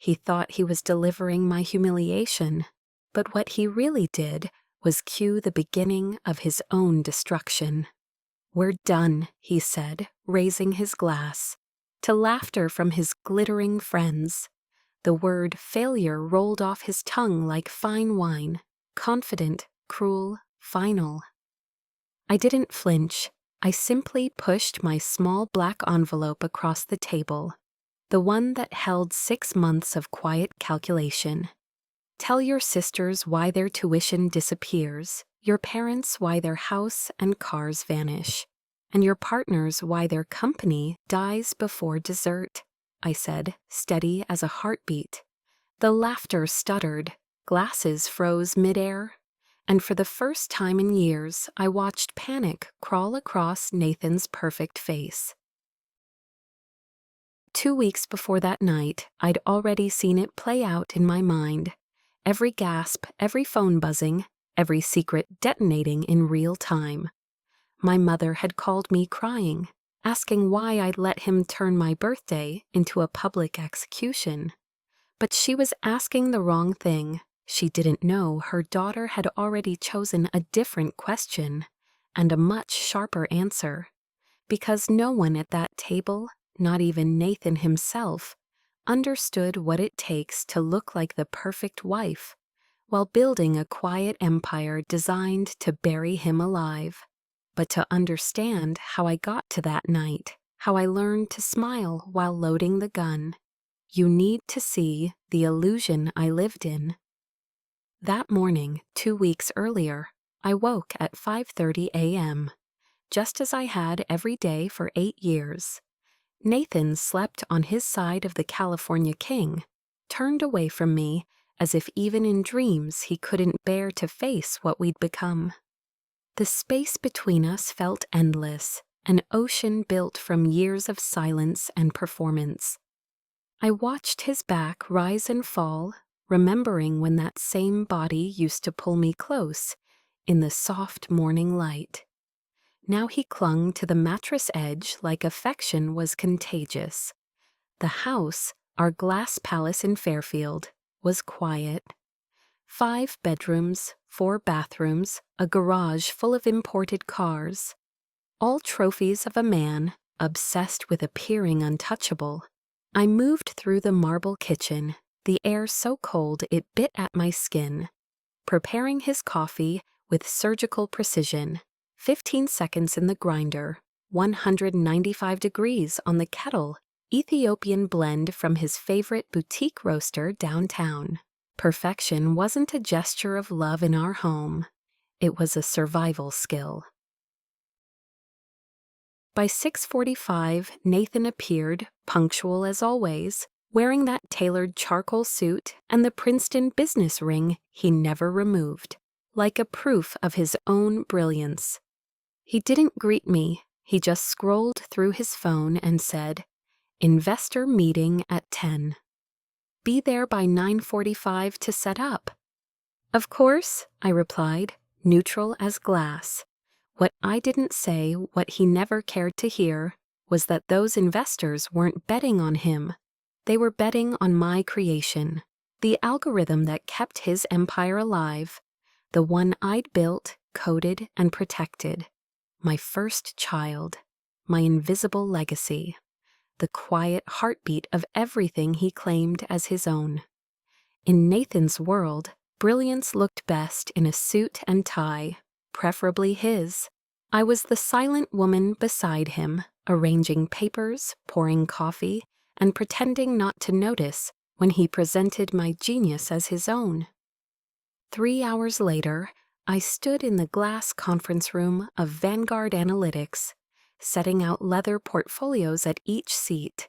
He thought he was delivering my humiliation, but what he really did was cue the beginning of his own destruction. "We're done," he said, raising his glass. To laughter from his glittering friends, the word failure rolled off his tongue like fine wine, confident, cruel, final. I didn't flinch. I simply pushed my small black envelope across the table, the one that held 6 months of quiet calculation. Tell your sisters why their tuition disappears, your parents why their house and cars vanish, and your partners why their company dies before dessert, I said, steady as a heartbeat. The laughter stuttered, glasses froze midair, and for the first time in years, I watched panic crawl across Nathan's perfect face. 2 weeks before that night, I'd already seen it play out in my mind. Every gasp, every phone buzzing, every secret detonating in real time. My mother had called me crying, asking why I'd let him turn my birthday into a public execution. But she was asking the wrong thing. She didn't know her daughter had already chosen a different question, and a much sharper answer. Because no one at that table, not even Nathan himself, understood what it takes to look like the perfect wife, while building a quiet empire designed to bury him alive. But to understand how I got to that night, how I learned to smile while loading the gun, you need to see the illusion I lived in. That morning, 2 weeks earlier, I woke at 5:30 a.m., just as I had every day for 8 years. Nathan slept on his side of the California king, turned away from me as if even in dreams he couldn't bear to face what we'd become. The space between us felt endless, an ocean built from years of silence and performance. I watched his back rise and fall, remembering when that same body used to pull me close in the soft morning light. Now he clung to the mattress edge like affection was contagious. The house, our glass palace in Fairfield, was quiet. 5 bedrooms, 4 bathrooms, a garage full of imported cars. All trophies of a man obsessed with appearing untouchable. I moved through the marble kitchen, the air so cold it bit at my skin, preparing his coffee with surgical precision. 15 seconds in the grinder, 195 degrees on the kettle, Ethiopian blend from his favorite boutique roaster downtown. Perfection wasn't a gesture of love in our home. It was a survival skill. By 6:45, Nathan appeared, punctual as always, wearing that tailored charcoal suit and the Princeton business ring he never removed, like a proof of his own brilliance. He didn't greet me, he just scrolled through his phone and said, "Investor meeting at 10. Be there by 9:45 to set up." "Of course," I replied, neutral as glass. What I didn't say, what he never cared to hear, was that those investors weren't betting on him. They were betting on my creation, the algorithm that kept his empire alive, the one I'd built, coded, and protected. My first child, my invisible legacy, the quiet heartbeat of everything he claimed as his own. In Nathan's world, brilliance looked best in a suit and tie, preferably his. I was the silent woman beside him, arranging papers, pouring coffee, and pretending not to notice when he presented my genius as his own. 3 hours later, I stood in the glass conference room of Vanguard Analytics, setting out leather portfolios at each seat,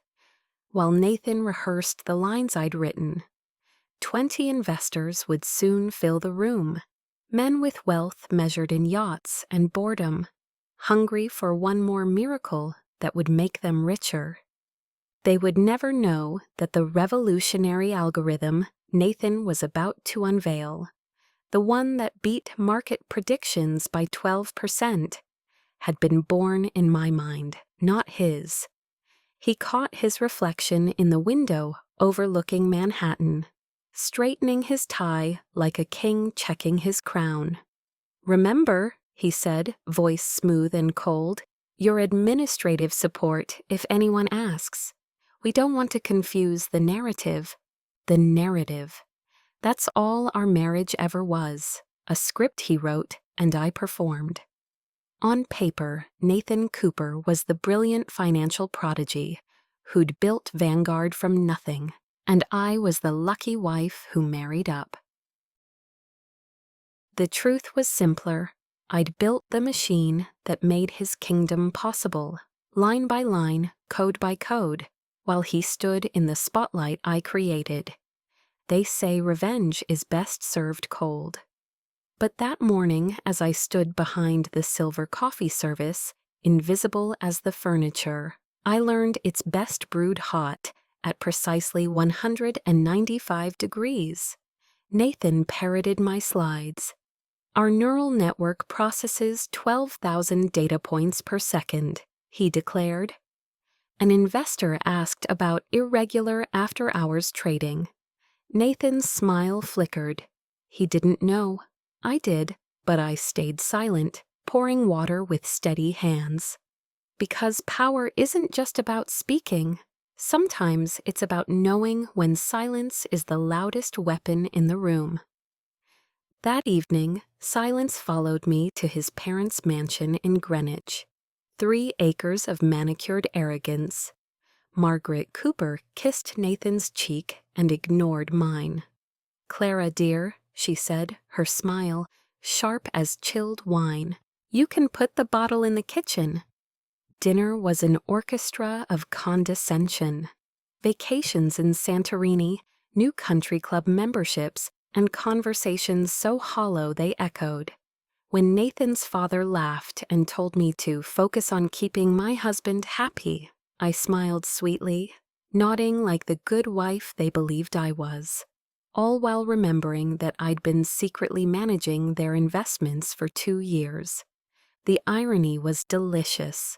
while Nathan rehearsed the lines I'd written. 20 investors would soon fill the room, men with wealth measured in yachts and boredom, hungry for one more miracle that would make them richer. They would never know that the revolutionary algorithm Nathan was about to unveil, the one that beat market predictions by 12%, had been born in my mind, not his. He caught his reflection in the window overlooking Manhattan, straightening his tie like a king checking his crown. "Remember," he said, voice smooth and cold, "your administrative support if anyone asks. We don't want to confuse the narrative." The narrative. That's all our marriage ever was, a script he wrote and I performed. On paper, Nathan Cooper was the brilliant financial prodigy who'd built Vanguard from nothing, and I was the lucky wife who married up. The truth was simpler. I'd built the machine that made his kingdom possible, line by line, code by code, while he stood in the spotlight I created. They say revenge is best served cold. But that morning, as I stood behind the silver coffee service, invisible as the furniture, I learned it's best brewed hot at precisely 195 degrees. Nathan parroted my slides. "Our neural network processes 12,000 data points per second," he declared. An investor asked about irregular after-hours trading. Nathan's smile flickered. He didn't know. I did, but I stayed silent, pouring water with steady hands. Because power isn't just about speaking. Sometimes it's about knowing when silence is the loudest weapon in the room. That evening, silence followed me to his parents' mansion in Greenwich. 3 acres of manicured arrogance. Margaret Cooper kissed Nathan's cheek and ignored mine. "Clara, dear," she said, her smile sharp as chilled wine, "you can put the bottle in the kitchen." Dinner was an orchestra of condescension. Vacations in Santorini, new country club memberships, and conversations so hollow they echoed. When Nathan's father laughed and told me to focus on keeping my husband happy, I smiled sweetly, nodding like the good wife they believed I was, all while remembering that I'd been secretly managing their investments for 2 years. The irony was delicious.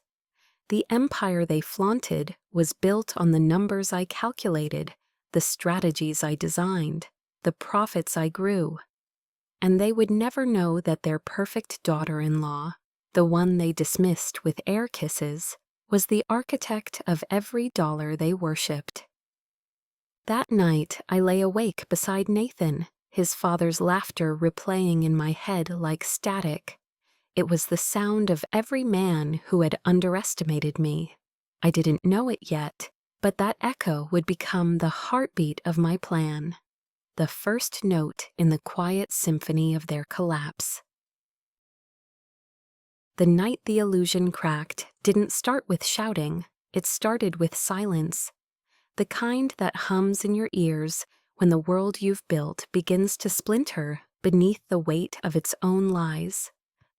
The empire they flaunted was built on the numbers I calculated, the strategies I designed, the profits I grew. And they would never know that their perfect daughter-in-law, the one they dismissed with air kisses, was the architect of every dollar they worshipped. That night, I lay awake beside Nathan, his father's laughter replaying in my head like static. It was the sound of every man who had underestimated me. I didn't know it yet, but that echo would become the heartbeat of my plan, the first note in the quiet symphony of their collapse. The night the illusion cracked didn't start with shouting, it started with silence. The kind that hums in your ears when the world you've built begins to splinter beneath the weight of its own lies.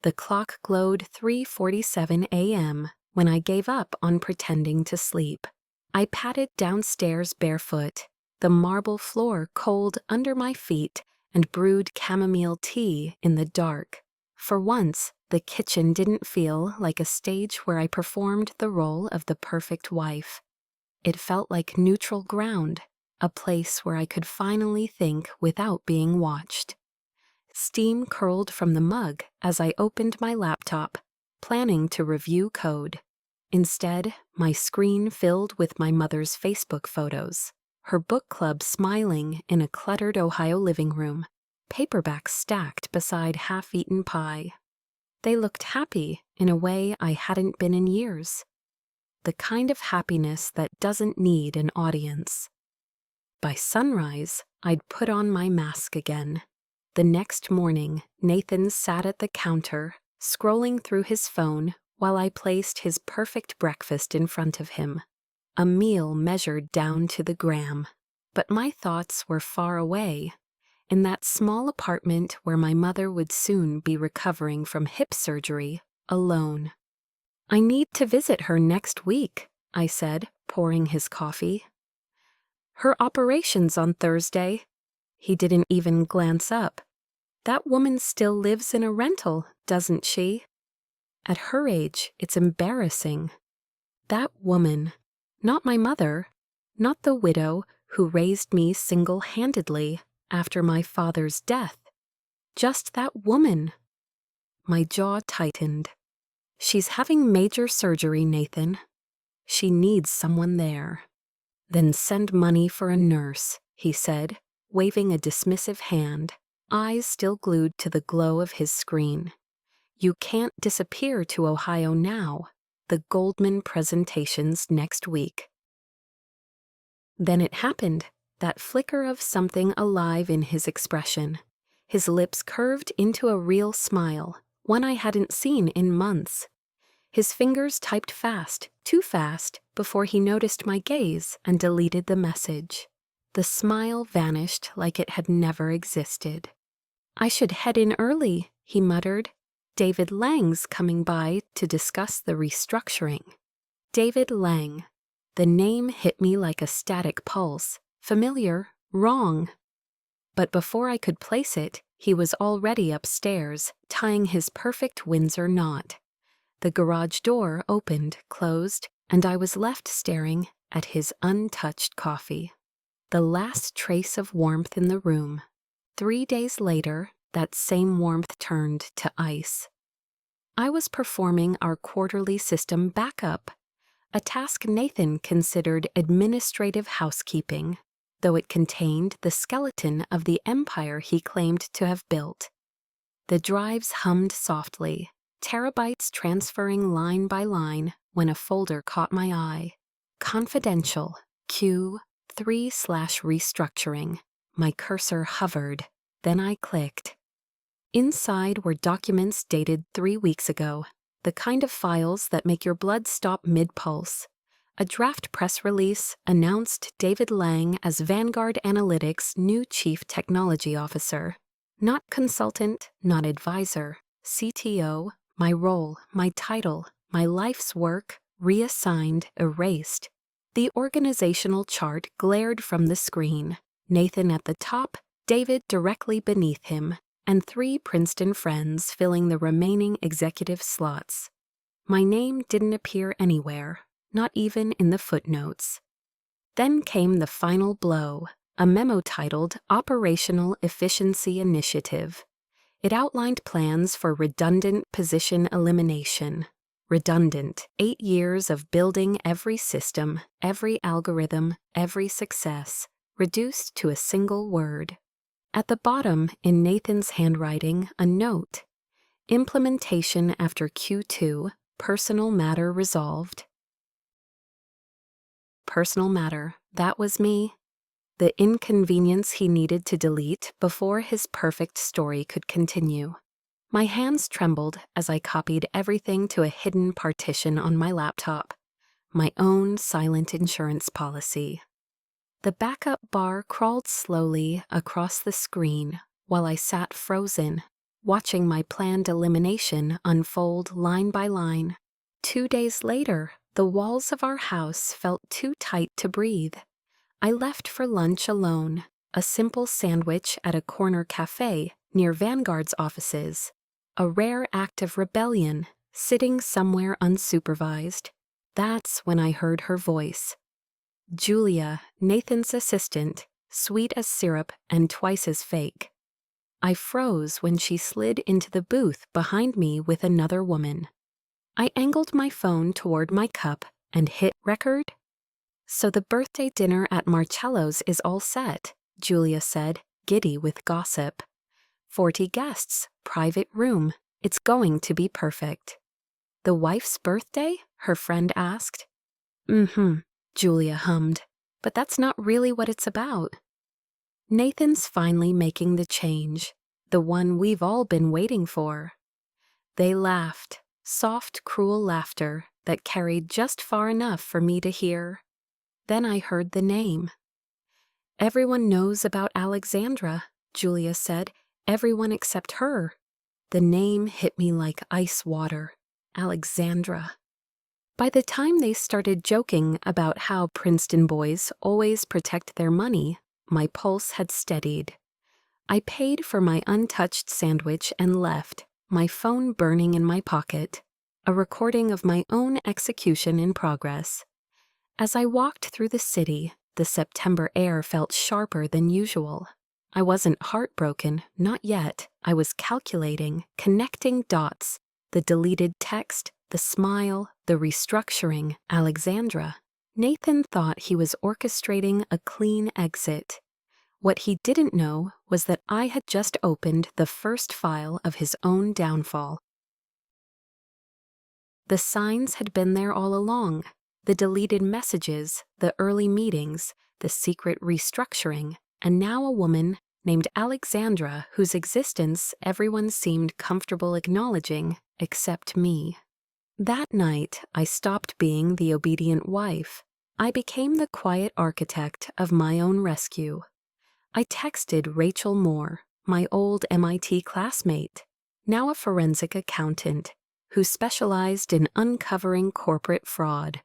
The clock glowed 3:47 a.m. when I gave up on pretending to sleep. I padded downstairs barefoot, the marble floor cold under my feet, and brewed chamomile tea in the dark. For once, the kitchen didn't feel like a stage where I performed the role of the perfect wife. It felt like neutral ground, a place where I could finally think without being watched. Steam curled from the mug as I opened my laptop, planning to review code. Instead, my screen filled with my mother's Facebook photos, her book club smiling in a cluttered Ohio living room, paperbacks stacked beside half-eaten pie. They looked happy in a way I hadn't been in years. The kind of happiness that doesn't need an audience. By sunrise, I'd put on my mask again. The next morning, Nathan sat at the counter, scrolling through his phone while I placed his perfect breakfast in front of him. A meal measured down to the gram. But my thoughts were far away, in that small apartment where my mother would soon be recovering from hip surgery, alone. "I need to visit her next week," I said, pouring his coffee. "Her operation's on Thursday." He didn't even glance up. "That woman still lives in a rental, doesn't she?" At her age, it's embarrassing. That woman, not my mother, not the widow who raised me single-handedly after my father's death. Just that woman. My jaw tightened. She's having major surgery, Nathan. She needs someone there. Then send money for a nurse, he said, waving a dismissive hand, eyes still glued to the glow of his screen. You can't disappear to Ohio now. The Goldman presentation's next week. Then it happened, that flicker of something alive in his expression. His lips curved into a real smile, one I hadn't seen in months. His fingers typed fast, too fast, before he noticed my gaze and deleted the message. The smile vanished like it had never existed. I should head in early, he muttered. David Lang's coming by to discuss the restructuring. David Lang. The name hit me like a static pulse. Familiar, wrong. But before I could place it, he was already upstairs, tying his perfect Windsor knot. The garage door opened, closed, and I was left staring at his untouched coffee. The last trace of warmth in the room. 3 days later, that same warmth turned to ice. I was performing our quarterly system backup, a task Nathan considered administrative housekeeping, though it contained the skeleton of the empire he claimed to have built. The drives hummed softly, terabytes transferring line by line when a folder caught my eye. Confidential, Q3/restructuring. My cursor hovered, then I clicked. Inside were documents dated 3 weeks ago, the kind of files that make your blood stop mid-pulse. A draft press release announced David Lang as Vanguard Analytics' new Chief Technology Officer. Not consultant, not advisor, CTO, my role, my title, my life's work, reassigned, erased. The organizational chart glared from the screen. Nathan at the top, David directly beneath him, and 3 Princeton friends filling the remaining executive slots. My name didn't appear anywhere, not even in the footnotes. Then came the final blow, a memo titled Operational Efficiency Initiative. It outlined plans for redundant position elimination. Redundant, 8 years of building every system, every algorithm, every success, reduced to a single word. At the bottom, in Nathan's handwriting, a note. Implementation after Q2, personal matter resolved. Personal matter, that was me. The inconvenience he needed to delete before his perfect story could continue. My hands trembled as I copied everything to a hidden partition on my laptop. My own silent insurance policy. The backup bar crawled slowly across the screen while I sat frozen, watching my planned elimination unfold line by line. 2 days later, the walls of our house felt too tight to breathe. I left for lunch alone, a simple sandwich at a corner cafe near Vanguard's offices. A rare act of rebellion, sitting somewhere unsupervised. That's when I heard her voice. Julia, Nathan's assistant, sweet as syrup and twice as fake. I froze when she slid into the booth behind me with another woman. I angled my phone toward my cup and hit record. So the birthday dinner at Marcello's is all set, Julia said, giddy with gossip. 40 guests, private room. It's going to be perfect. The wife's birthday? Her friend asked. Julia hummed, but that's not really what it's about. Nathan's finally making the change, the one we've all been waiting for. They laughed, soft, cruel laughter that carried just far enough for me to hear. Then I heard the name. Everyone knows about Alexandra, Julia said, everyone except her. The name hit me like ice water. Alexandra. By the time they started joking about how Princeton boys always protect their money, my pulse had steadied. I paid for my untouched sandwich and left, my phone burning in my pocket, a recording of my own execution in progress. As I walked through the city, The September air felt sharper than usual. I wasn't heartbroken, not yet. I was calculating, connecting dots. The deleted text, the smile, the restructuring, Alexandra. Nathan thought he was orchestrating a clean exit. What he didn't know was that I had just opened the first file of his own downfall. The signs had been there all along. The deleted messages, the early meetings, the secret restructuring, and now a woman named Alexandra whose existence everyone seemed comfortable acknowledging except me. That night, I stopped being the obedient wife. I became the quiet architect of my own rescue. I texted Rachel Moore, my old MIT classmate, now a forensic accountant, who specialized in uncovering corporate fraud.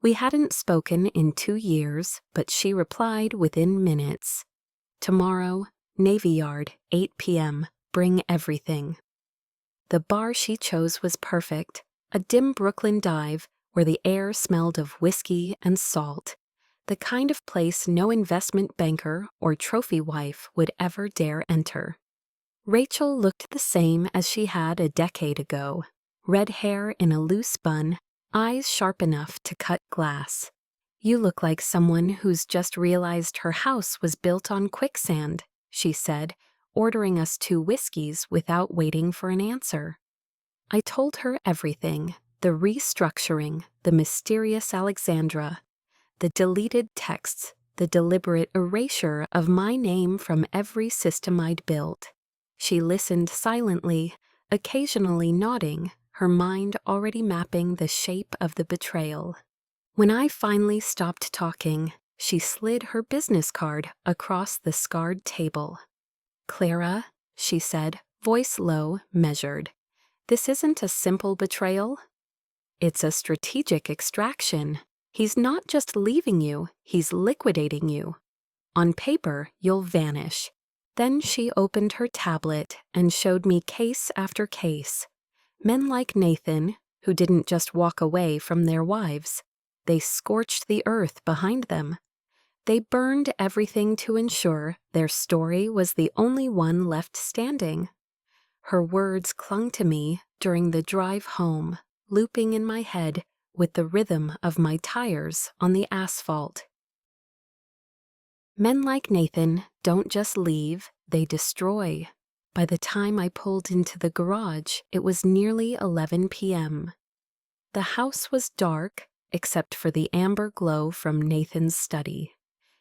We hadn't spoken in 2 years, but she replied within minutes. Tomorrow, Navy Yard, 8 p.m., bring everything. The bar she chose was perfect, a dim Brooklyn dive where the air smelled of whiskey and salt, the kind of place no investment banker or trophy wife would ever dare enter. Rachel looked the same as she had a decade ago, red hair in a loose bun, eyes sharp enough to cut glass. "You look like someone who's just realized her house was built on quicksand," she said, ordering us 2 whiskeys without waiting for an answer. I told her everything, the restructuring, the mysterious Alexandra, the deleted texts, the deliberate erasure of my name from every system I'd built. She listened silently, occasionally nodding, her mind already mapping the shape of the betrayal. When I finally stopped talking, she slid her business card across the scarred table. "Clara," she said, voice low, measured, "this isn't a simple betrayal. It's a strategic extraction. He's not just leaving you, he's liquidating you. On paper, you'll vanish." Then she opened her tablet and showed me case after case. Men like Nathan, who didn't just walk away from their wives. They scorched the earth behind them. They burned everything to ensure their story was the only one left standing. Her words clung to me during the drive home, looping in my head with the rhythm of my tires on the asphalt. Men like Nathan don't just leave, they destroy. By the time I pulled into the garage, it was nearly 11 p.m. The house was dark, except for the amber glow from Nathan's study.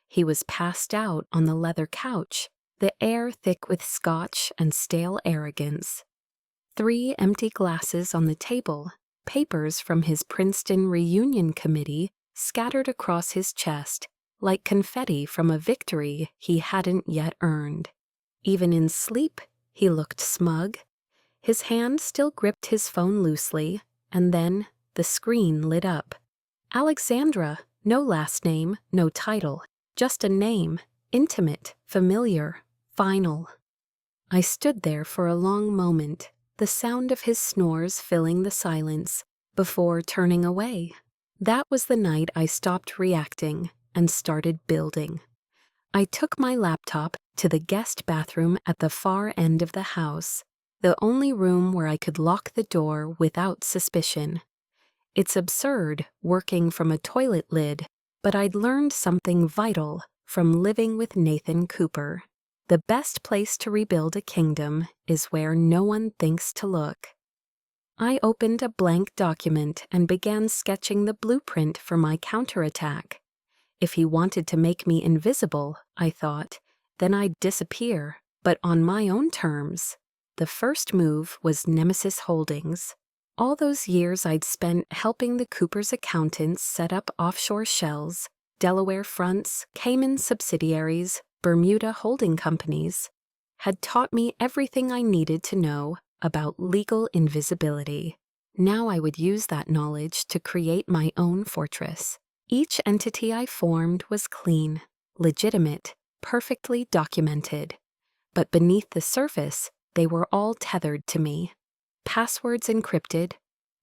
He was passed out on the leather couch, the air thick with scotch and stale arrogance. 3 empty glasses on the table, papers from his Princeton reunion committee scattered across his chest, like confetti from a victory he hadn't yet earned. Even in sleep, he looked smug. His hand still gripped his phone loosely, and then the screen lit up. Alexandra, no last name, no title, just a name, intimate, familiar, final. I stood there for a long moment, the sound of his snores filling the silence, before turning away. That was the night I stopped reacting and started building. I took my laptop to the guest bathroom at the far end of the house, the only room where I could lock the door without suspicion. It's absurd working from a toilet lid, but I'd learned something vital from living with Nathan Cooper. The best place to rebuild a kingdom is where no one thinks to look. I opened a blank document and began sketching the blueprint for my counterattack. If he wanted to make me invisible, I thought, then I'd disappear, but on my own terms. The first move was Nemesis Holdings. All those years I'd spent helping the Coopers' accountants set up offshore shells, Delaware fronts, Cayman subsidiaries, Bermuda holding companies, had taught me everything I needed to know about legal invisibility. Now I would use that knowledge to create my own fortress. Each entity I formed was clean, legitimate, perfectly documented. But beneath the surface, they were all tethered to me. Passwords encrypted,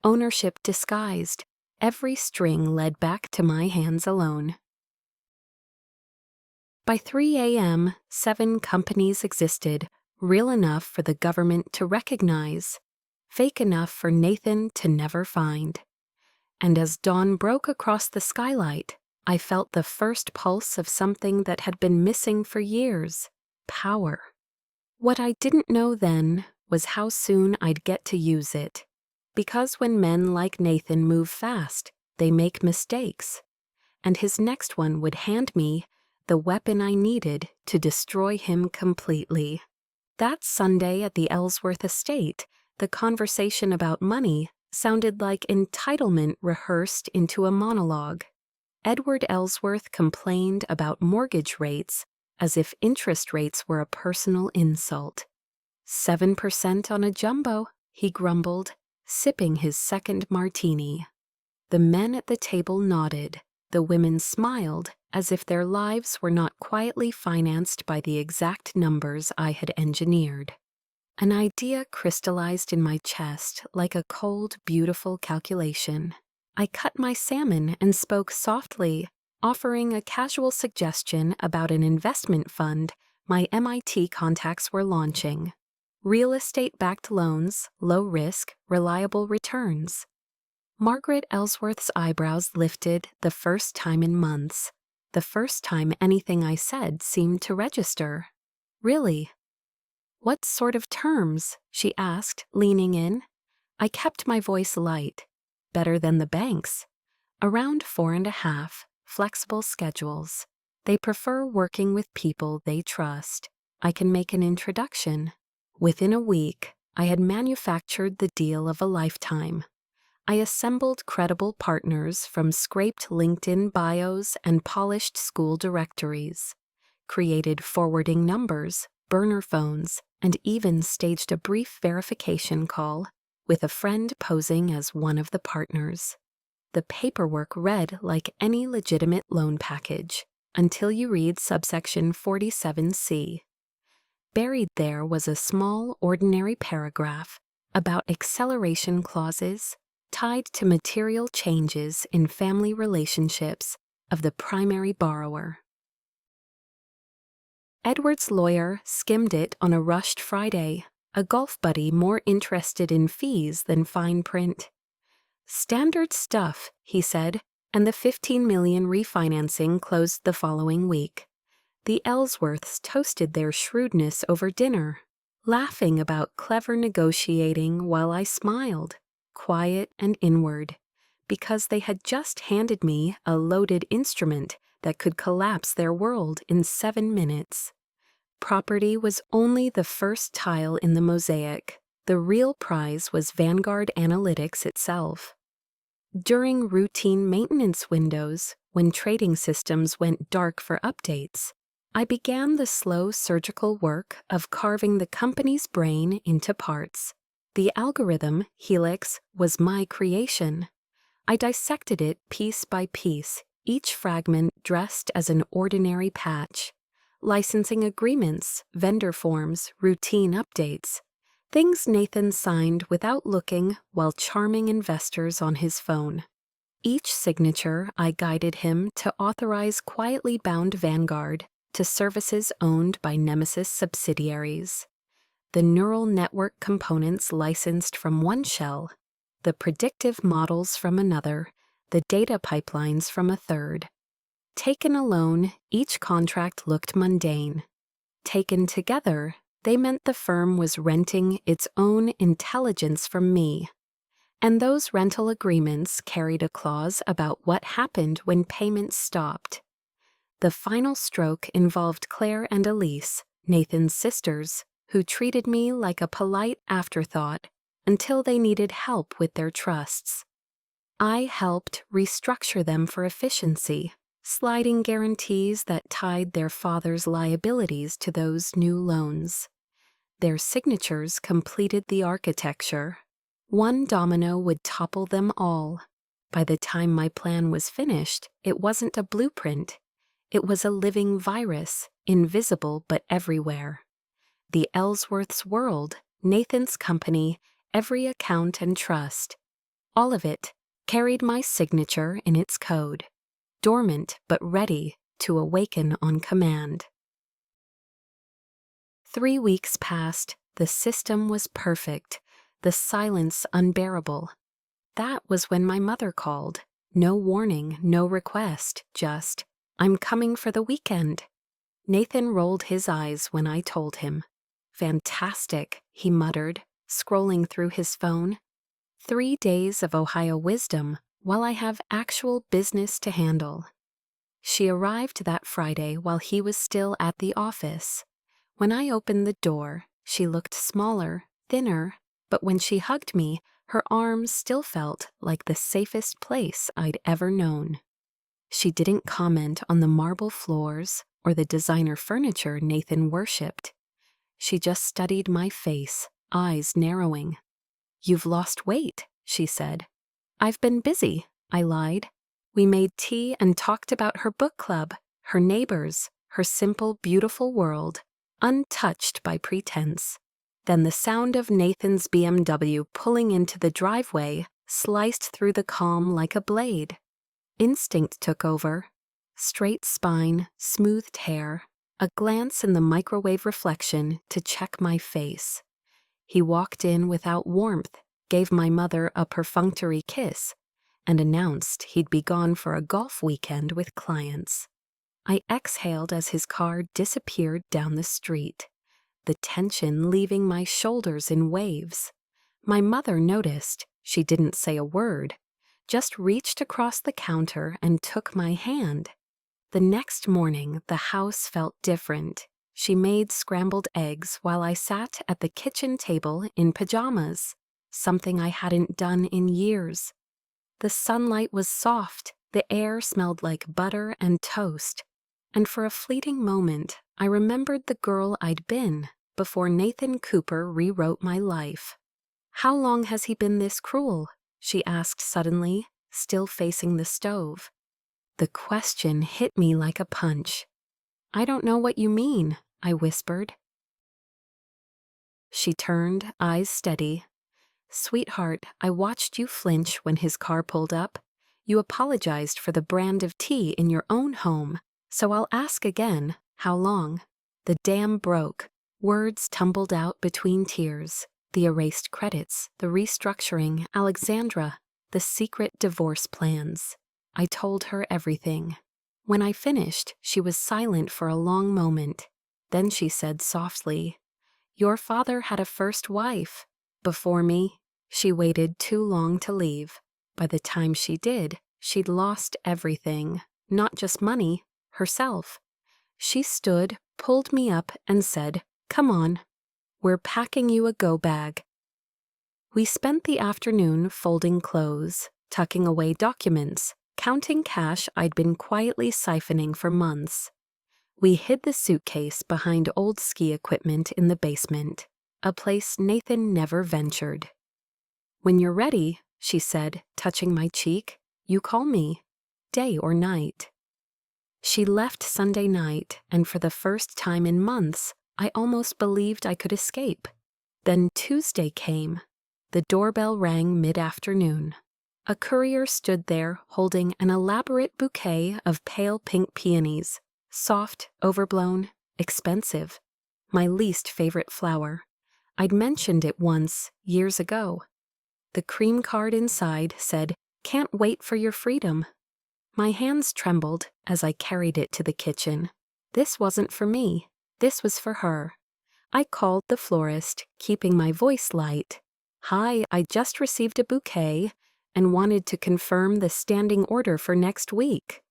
ownership disguised, every string led back to my hands alone. By 3 a.m., 7 companies existed, real enough for the government to recognize, fake enough for Nathan to never find. And as dawn broke across the skylight, I felt the first pulse of something that had been missing for years: power. What I didn't know then was how soon I'd get to use it. Because when men like Nathan move fast, they make mistakes. And his next one would hand me the weapon I needed to destroy him completely. That Sunday at the Ellsworth estate, the conversation about money sounded like entitlement rehearsed into a monologue. Edward Ellsworth complained about mortgage rates as if interest rates were a personal insult. 7% on a jumbo, he grumbled, sipping his second martini. The men at the table nodded. The women smiled, as if their lives were not quietly financed by the exact numbers I had engineered. An idea crystallized in my chest like a cold, beautiful calculation. I cut my salmon and spoke softly, offering a casual suggestion about an investment fund my MIT contacts were launching. Real estate-backed loans, low risk, reliable returns. Margaret Ellsworth's eyebrows lifted the first time in months, the first time anything I said seemed to register. Really? What sort of terms? She asked, leaning in. I kept my voice light. Better than the banks. Around 4.5, flexible schedules. They prefer working with people they trust. I can make an introduction. Within a week, I had manufactured the deal of a lifetime. I assembled credible partners from scraped LinkedIn bios and polished school directories, created forwarding numbers, burner phones, and even staged a brief verification call with a friend posing as one of the partners. The paperwork read like any legitimate loan package, until you read subsection 47C. Buried there was a small, ordinary paragraph about acceleration clauses tied to material changes in family relationships of the primary borrower. Edward's lawyer skimmed it on a rushed Friday, a golf buddy more interested in fees than fine print. Standard stuff, he said, and the $15 million refinancing closed the following week. The Ellsworths toasted their shrewdness over dinner, laughing about clever negotiating while I smiled, quiet and inward, because they had just handed me a loaded instrument that could collapse their world in 7 minutes. Property was only the first tile in the mosaic. The real prize was Vanguard Analytics itself. During routine maintenance windows, when trading systems went dark for updates, I began the slow surgical work of carving the company's brain into parts. The algorithm, Helix, was my creation. I dissected it piece by piece, each fragment dressed as an ordinary patch. Licensing agreements, vendor forms, routine updates. Things Nathan signed without looking while charming investors on his phone. Each signature I guided him to authorize quietly bound Vanguard to services owned by Nemesis subsidiaries. The neural network components licensed from one shell, the predictive models from another, the data pipelines from a third. Taken alone, each contract looked mundane. Taken together, they meant the firm was renting its own intelligence from me. And those rental agreements carried a clause about what happened when payments stopped. The final stroke involved Claire and Elise, Nathan's sisters, who treated me like a polite afterthought until they needed help with their trusts. I helped restructure them for efficiency, sliding guarantees that tied their father's liabilities to those new loans. Their signatures completed the architecture. One domino would topple them all. By the time my plan was finished, it wasn't a blueprint. It was a living virus, invisible but everywhere. The Ellsworth's world, Nathan's company, every account and trust. All of it carried my signature in its code. Dormant but ready, to awaken on command. 3 weeks passed. The system was perfect, the silence unbearable. That was when my mother called. No warning, no request, just, "I'm coming for the weekend." Nathan rolled his eyes when I told him. "Fantastic," he muttered, scrolling through his phone. 3 days of Ohio wisdom while I have actual business to handle. She arrived that Friday while he was still at the office. When I opened the door, she looked smaller, thinner, but when she hugged me, her arms still felt like the safest place I'd ever known. She didn't comment on the marble floors or the designer furniture Nathan worshipped. She just studied my face, eyes narrowing. "You've lost weight," she said. "I've been busy," I lied. We made tea and talked about her book club, her neighbors, her simple, beautiful world, untouched by pretense. Then the sound of Nathan's BMW pulling into the driveway sliced through the calm like a blade. Instinct took over. Straight spine, smoothed hair, a glance in the microwave reflection to check my face. He walked in without warmth, gave my mother a perfunctory kiss, and announced he'd be gone for a golf weekend with clients. I exhaled as his car disappeared down the street, the tension leaving my shoulders in waves. My mother noticed. She didn't say a word, just reached across the counter and took my hand. The next morning, the house felt different. She made scrambled eggs while I sat at the kitchen table in pajamas, something I hadn't done in years. The sunlight was soft, the air smelled like butter and toast, and for a fleeting moment, I remembered the girl I'd been before Nathan Cooper rewrote my life. "How long has he been this cruel?" she asked suddenly, still facing the stove. The question hit me like a punch. "I don't know what you mean," I whispered. She turned, eyes steady. "Sweetheart, I watched you flinch when his car pulled up. You apologized for the brand of tea in your own home, so I'll ask again, how long?" The dam broke. Words tumbled out between tears. The erased credits, the restructuring, Alexandra, the secret divorce plans. I told her everything. When I finished, she was silent for a long moment. Then she said softly, "Your father had a first wife. Before me." She waited too long to leave. By the time she did, she'd lost everything, not just money, herself. She stood, pulled me up, and said, "Come on. We're packing you a go bag." We spent the afternoon folding clothes, tucking away documents, counting cash I'd been quietly siphoning for months. We hid the suitcase behind old ski equipment in the basement, a place Nathan never ventured. "When you're ready," she said, touching my cheek, "you call me, day or night." She left Sunday night, and for the first time in months, I almost believed I could escape. Then Tuesday came. The doorbell rang mid-afternoon. A courier stood there holding an elaborate bouquet of pale pink peonies, soft, overblown, expensive. My least favorite flower. I'd mentioned it once, years ago. The cream card inside said, "Can't wait for your freedom." My hands trembled as I carried it to the kitchen. This wasn't for me. This was for her. I called the florist, keeping my voice light. "Hi, I just received a bouquet and wanted to confirm the standing order for next week."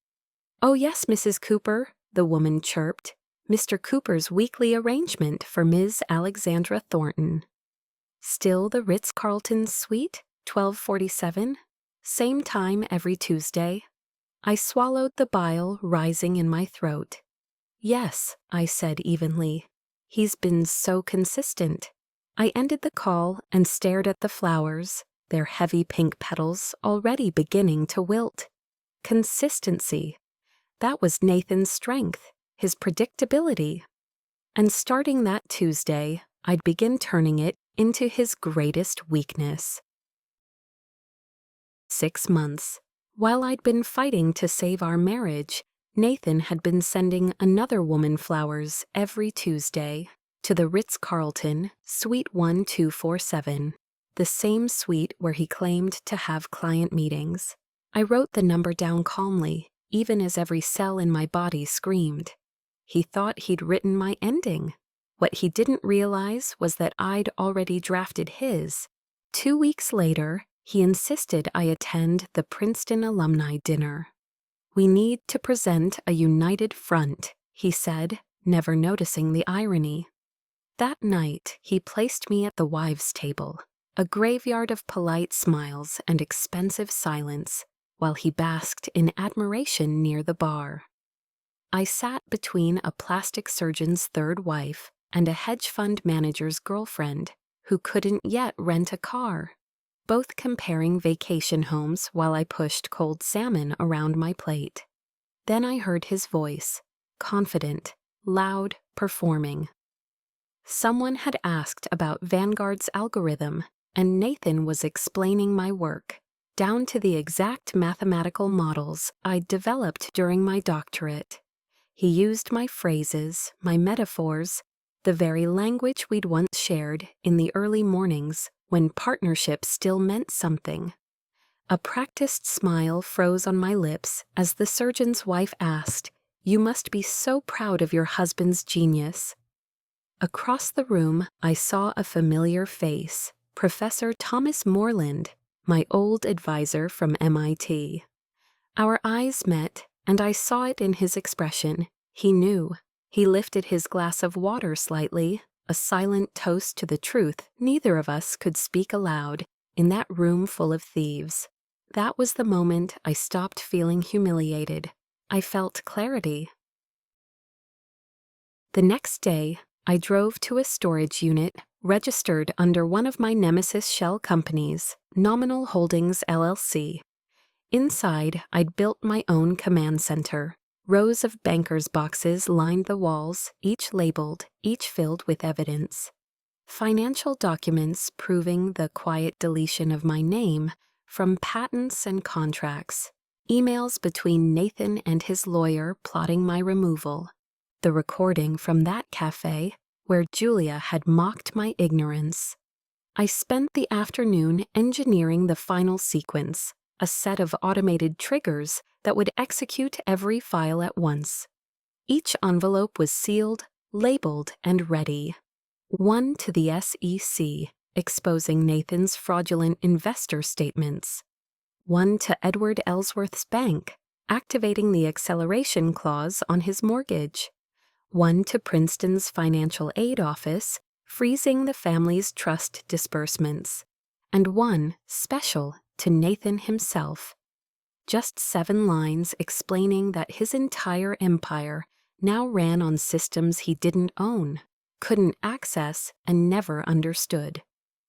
"Oh yes, Mrs. Cooper," the woman chirped. "Mr. Cooper's weekly arrangement for Ms. Alexandra Thornton." Still the Ritz-Carlton suite, 1247? Same time every Tuesday? I swallowed the bile rising in my throat. "Yes," I said evenly. "He's been so consistent." I ended the call and stared at the flowers, their heavy pink petals already beginning to wilt. Consistency. That was Nathan's strength, his predictability. And starting that Tuesday, I'd begin turning it into his greatest weakness. 6 months. While I'd been fighting to save our marriage, Nathan had been sending another woman flowers every Tuesday to the Ritz-Carlton, Suite 1247, the same suite where he claimed to have client meetings. I wrote the number down calmly, even as every cell in my body screamed. He thought he'd written my ending. What he didn't realize was that I'd already drafted his. 2 weeks later, he insisted I attend the Princeton alumni dinner. "We need to present a united front," he said, never noticing the irony. That night, he placed me at the wives' table, a graveyard of polite smiles and expensive silence, while he basked in admiration near the bar. I sat between a plastic surgeon's third wife and a hedge fund manager's girlfriend who couldn't yet rent a car, both comparing vacation homes while I pushed cold salmon around my plate. Then I heard his voice, confident, loud, performing. Someone had asked about Vanguard's algorithm, and Nathan was explaining my work, down to the exact mathematical models I'd developed during my doctorate. He used my phrases, my metaphors, the very language we'd once shared in the early mornings when partnership still meant something. A practiced smile froze on my lips as the surgeon's wife asked, "You must be so proud of your husband's genius." Across the room, I saw a familiar face, Professor Thomas Moreland, my old advisor from MIT. Our eyes met, and I saw it in his expression. He knew. He lifted his glass of water slightly, a silent toast to the truth neither of us could speak aloud in that room full of thieves. That was the moment I stopped feeling humiliated. I felt clarity. The next day, I drove to a storage unit registered under one of my nemesis shell companies, Nominal Holdings LLC. Inside, I'd built my own command center. Rows of bankers' boxes lined the walls, each labeled, each filled with evidence. Financial documents proving the quiet deletion of my name from patents and contracts. Emails between Nathan and his lawyer plotting my removal. The recording from that cafe where Julia had mocked my ignorance. I spent the afternoon engineering the final sequence, a set of automated triggers that would execute every file at once. Each envelope was sealed, labeled, and ready. One to the SEC, exposing Nathan's fraudulent investor statements. One to Edward Ellsworth's bank, activating the acceleration clause on his mortgage. One to Princeton's financial aid office, freezing the family's trust disbursements. And one, special, to Nathan himself. Just 7 lines explaining that his entire empire now ran on systems he didn't own, couldn't access, and never understood.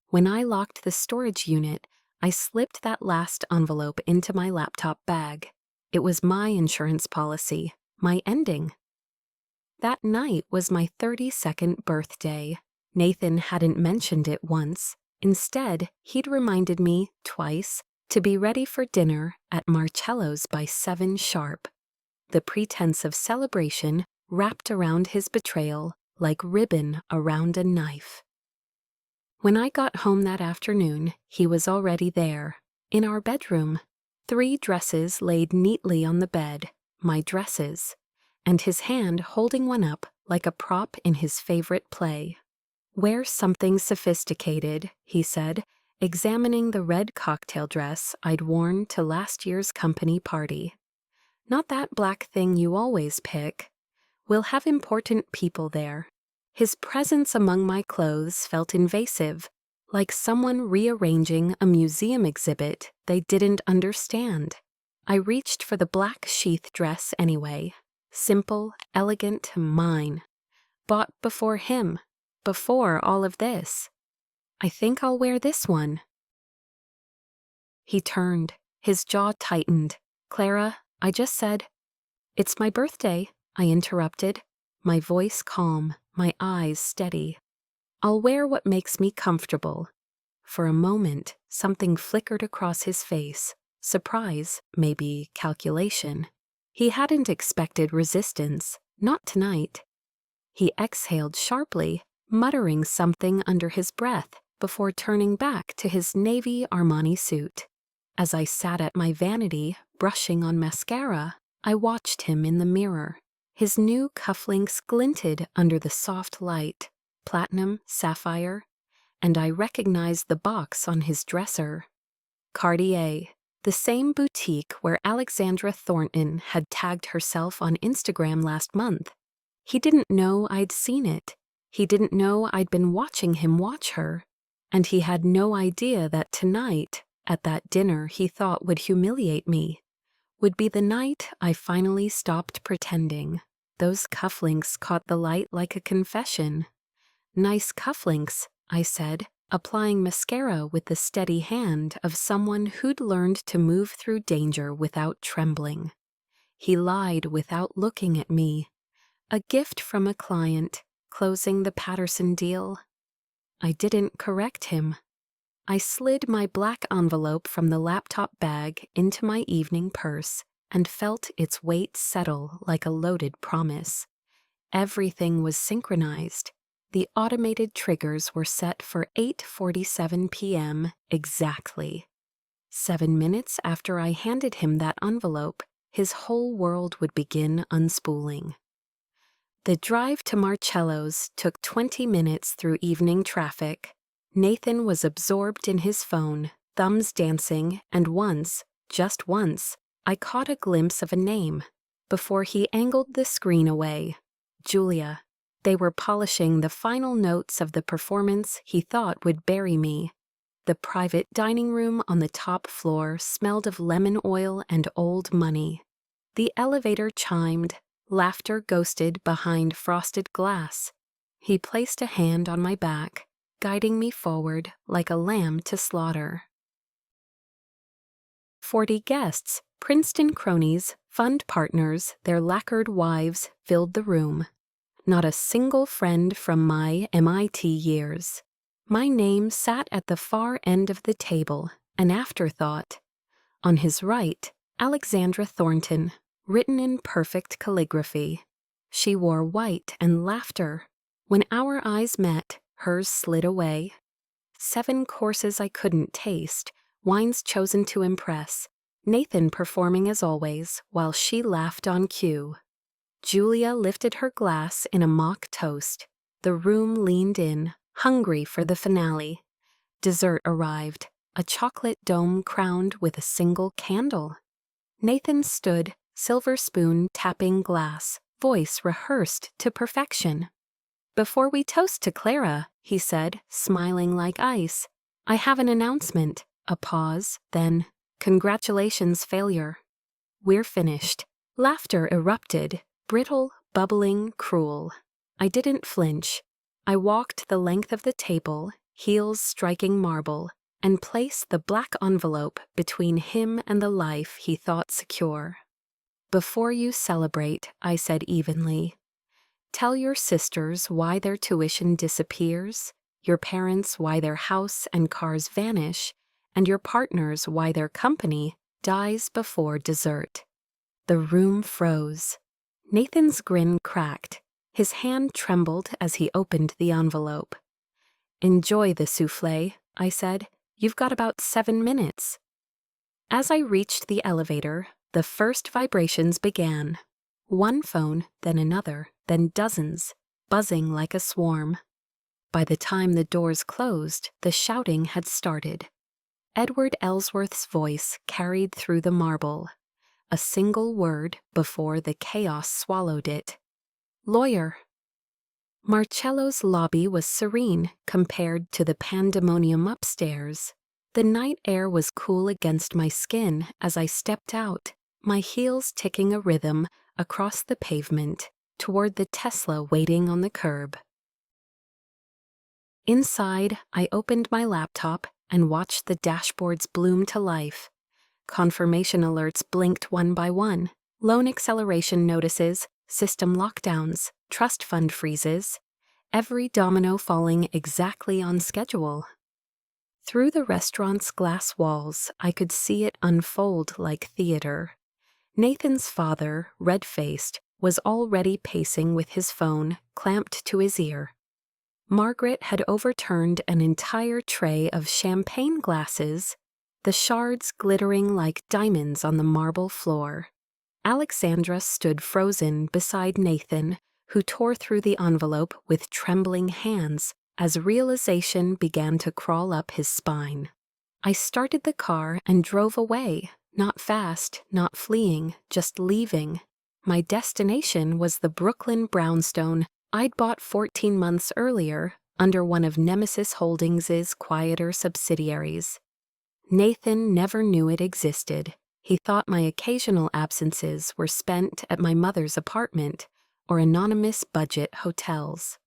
When I locked the storage unit, I slipped that last envelope into my laptop bag. It was my insurance policy, my ending. That night was my 32nd birthday. Nathan hadn't mentioned it once. Instead, he'd reminded me twice to be ready for dinner at Marcello's by 7 sharp. The pretense of celebration wrapped around his betrayal like ribbon around a knife. When I got home that afternoon, he was already there, in our bedroom. 3 dresses laid neatly on the bed, my dresses, and his hand holding one up like a prop in his favorite play. "Wear something sophisticated," he said, examining the red cocktail dress I'd worn to last year's company party. "Not that black thing you always pick. We'll have important people there." His presence among my clothes felt invasive, like someone rearranging a museum exhibit they didn't understand. I reached for the black sheath dress anyway. Simple, elegant, mine. Bought before him, before all of this. "I think I'll wear this one." He turned, his jaw tightened. "Clara, I just said—" "It's my birthday," I interrupted, my voice calm, my eyes steady. "I'll wear what makes me comfortable." For a moment, something flickered across his face. Surprise, maybe calculation. He hadn't expected resistance, not tonight. He exhaled sharply, muttering something under his breath before turning back to his navy Armani suit. As I sat at my vanity, brushing on mascara, I watched him in the mirror. His new cufflinks glinted under the soft light, platinum, sapphire, and I recognized the box on his dresser. Cartier, the same boutique where Alexandra Thornton had tagged herself on Instagram last month. He didn't know I'd seen it. He didn't know I'd been watching him watch her. And he had no idea that tonight, at that dinner he thought would humiliate me, would be the night I finally stopped pretending. Those cufflinks caught the light like a confession. "Nice cufflinks," I said, applying mascara with the steady hand of someone who'd learned to move through danger without trembling. He lied without looking at me. A gift from a client, closing the Patterson deal. I didn't correct him. I slid my black envelope from the laptop bag into my evening purse and felt its weight settle like a loaded promise. Everything was synchronized. The automated triggers were set for 8:47 p.m. exactly. 7 minutes after I handed him that envelope, his whole world would begin unspooling. The drive to Marcello's took 20 minutes through evening traffic. Nathan was absorbed in his phone, thumbs dancing, and once, just once, I caught a glimpse of a name. Before he angled the screen away, Julia. They were polishing the final notes of the performance he thought would bury me. The private dining room on the top floor smelled of lemon oil and old money. The elevator chimed, laughter ghosted behind frosted glass. He placed a hand on my back, guiding me forward like a lamb to slaughter. 40 guests, Princeton cronies, fund partners, their lacquered wives filled the room. Not a single friend from my MIT years. My name sat at the far end of the table, an afterthought. On his right, Alexandra Thornton, written in perfect calligraphy. She wore white and laughter. When our eyes met, hers slid away. 7 courses I couldn't taste, wines chosen to impress, Nathan performing as always, while she laughed on cue. Julia lifted her glass in a mock toast. The room leaned in, hungry for the finale. Dessert arrived, a chocolate dome crowned with a single candle. Nathan stood, silver spoon tapping glass, voice rehearsed to perfection. "Before we toast to Clara," he said, smiling like ice, "I have an announcement." A pause, then, "Congratulations, failure." "We're finished." Laughter erupted, brittle, bubbling, cruel. I didn't flinch. I walked the length of the table, heels striking marble, and placed the black envelope between him and the life he thought secure. "Before you celebrate," I said evenly, "tell your sisters why their tuition disappears, your parents why their house and cars vanish, and your partners why their company dies before dessert." The room froze. Nathan's grin cracked. His hand trembled as he opened the envelope. "Enjoy the soufflé," I said. "You've got about 7 minutes." As I reached the elevator, the first vibrations began. One phone, then another, then dozens, buzzing like a swarm. By the time the doors closed, the shouting had started. Edward Ellsworth's voice carried through the marble. A single word before the chaos swallowed it. "Lawyer." Marcello's lobby was serene compared to the pandemonium upstairs. The night air was cool against my skin as I stepped out, my heels ticking a rhythm across the pavement toward the Tesla waiting on the curb. Inside, I opened my laptop and watched the dashboards bloom to life. Confirmation alerts blinked one by one, loan acceleration notices, system lockdowns, trust fund freezes, every domino falling exactly on schedule. Through the restaurant's glass walls, I could see it unfold like theater. Nathan's father, red-faced, was already pacing with his phone clamped to his ear. Margaret had overturned an entire tray of champagne glasses, the shards glittering like diamonds on the marble floor. Alexandra stood frozen beside Nathan, who tore through the envelope with trembling hands as realization began to crawl up his spine. I started the car and drove away, not fast, not fleeing, just leaving. My destination was the Brooklyn brownstone I'd bought 14 months earlier under one of Nemesis Holdings's quieter subsidiaries. Nathan never knew it existed. He thought my occasional absences were spent at my mother's apartment or anonymous budget hotels.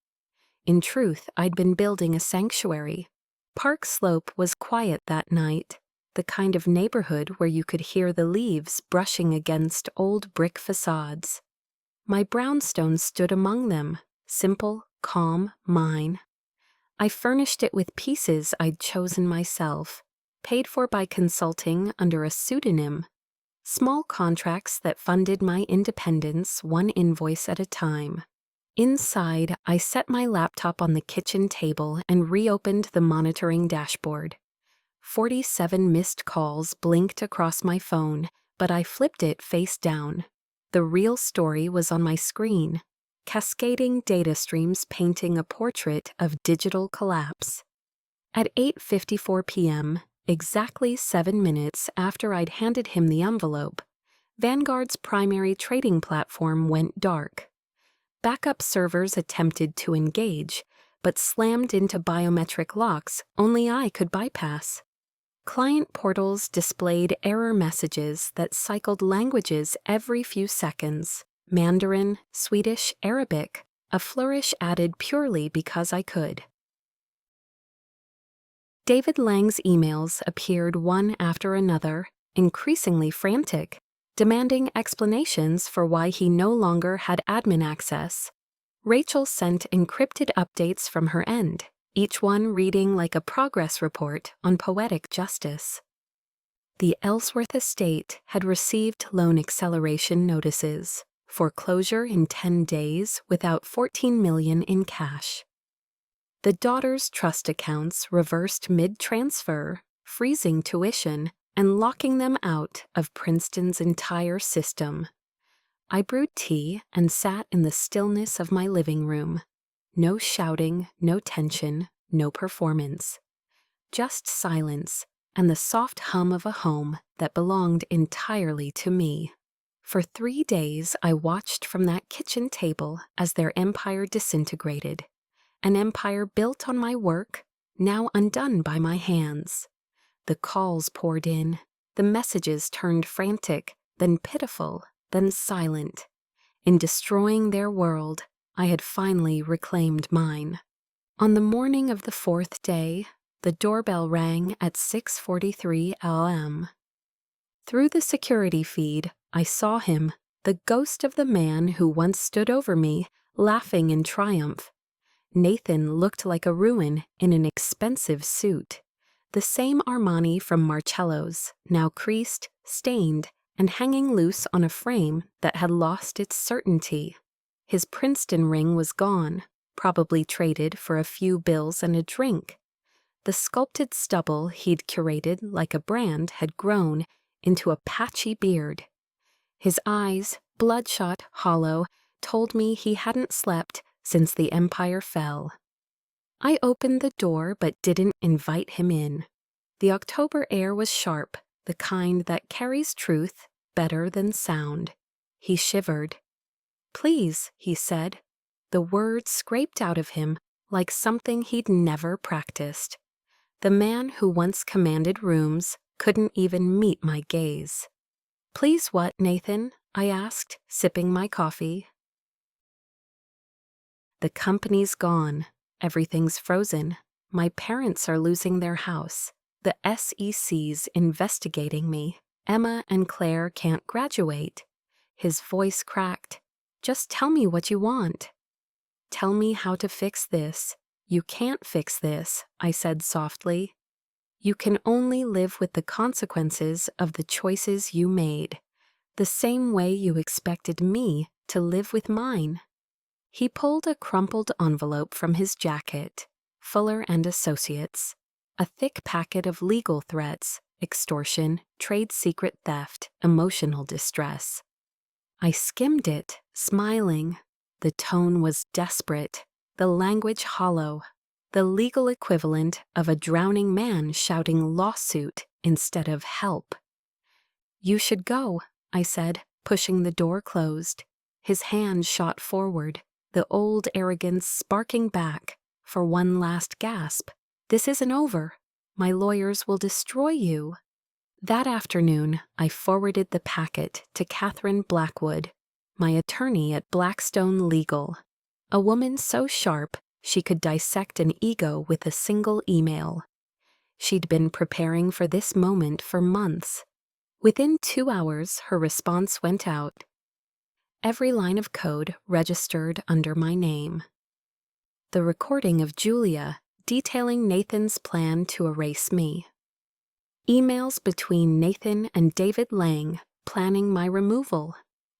In truth, I'd been building a sanctuary. Park Slope was quiet that night, the kind of neighborhood where you could hear the leaves brushing against old brick facades. My brownstone stood among them, simple, calm, mine. I furnished it with pieces I'd chosen myself, paid for by consulting under a pseudonym, small contracts that funded my independence one invoice at a time. Inside, I set my laptop on the kitchen table and reopened the monitoring dashboard. 47 missed calls blinked across my phone, but I flipped it face down. The real story was on my screen, cascading data streams painting a portrait of digital collapse. At 8:54 p.m., exactly 7 minutes after I'd handed him the envelope, Vanguard's primary trading platform went dark. Backup servers attempted to engage, but slammed into biometric locks only I could bypass. Client portals displayed error messages that cycled languages every few seconds: Mandarin, Swedish, Arabic, a flourish added purely because I could. David Lang's emails appeared one after another, increasingly frantic, demanding explanations for why he no longer had admin access. Rachel sent encrypted updates from her end, each one reading like a progress report on poetic justice. The Ellsworth estate had received loan acceleration notices, foreclosure in 10 days without $14 million in cash. The daughter's trust accounts reversed mid-transfer, freezing tuition, and locking them out of Princeton's entire system. I brewed tea and sat in the stillness of my living room. No shouting, no tension, no performance. Just silence and the soft hum of a home that belonged entirely to me. For 3 days I watched from that kitchen table as their empire disintegrated. An empire built on my work, now undone by my hands. The calls poured in, the messages turned frantic, then pitiful, then silent. In destroying their world, I had finally reclaimed mine. On the morning of the 4th day, the doorbell rang at 6:43 a.m. Through the security feed, I saw him, the ghost of the man who once stood over me, laughing in triumph. Nathan looked like a ruin in an expensive suit. The same Armani from Marcello's, now creased, stained, and hanging loose on a frame that had lost its certainty. His Princeton ring was gone, probably traded for a few bills and a drink. The sculpted stubble he'd curated like a brand had grown into a patchy beard. His eyes, bloodshot, hollow, told me he hadn't slept since the empire fell. I opened the door but didn't invite him in. The October air was sharp, the kind that carries truth better than sound. He shivered. "Please," he said. The words scraped out of him like something he'd never practiced. The man who once commanded rooms couldn't even meet my gaze. "Please what, Nathan?" I asked, sipping my coffee. "The company's gone. Everything's frozen. My parents are losing their house. The SEC's investigating me. Emma and Claire can't graduate." His voice cracked. "Just tell me what you want." "Tell me how to fix this." "You can't fix this," I said softly. "You can only live with the consequences of the choices you made. the same way you expected me to live with mine." He pulled a crumpled envelope from his jacket. Fuller and Associates. A thick packet of legal threats, extortion, trade secret theft, emotional distress. I skimmed it, smiling. The tone was desperate, the language hollow, the legal equivalent of a drowning man shouting lawsuit instead of help. "You should go," I said, pushing the door closed. His hand shot forward, the old arrogance sparking back for one last gasp. "This isn't over. My lawyers will destroy you." That afternoon, I forwarded the packet to Catherine Blackwood, my attorney at Blackstone Legal, a woman so sharp she could dissect an ego with a single email. She'd been preparing for this moment for months. Within 2 hours, her response went out. Every line of code registered under my name. The recording of Julia detailing Nathan's plan to erase me. Emails between Nathan and David Lang planning my removal.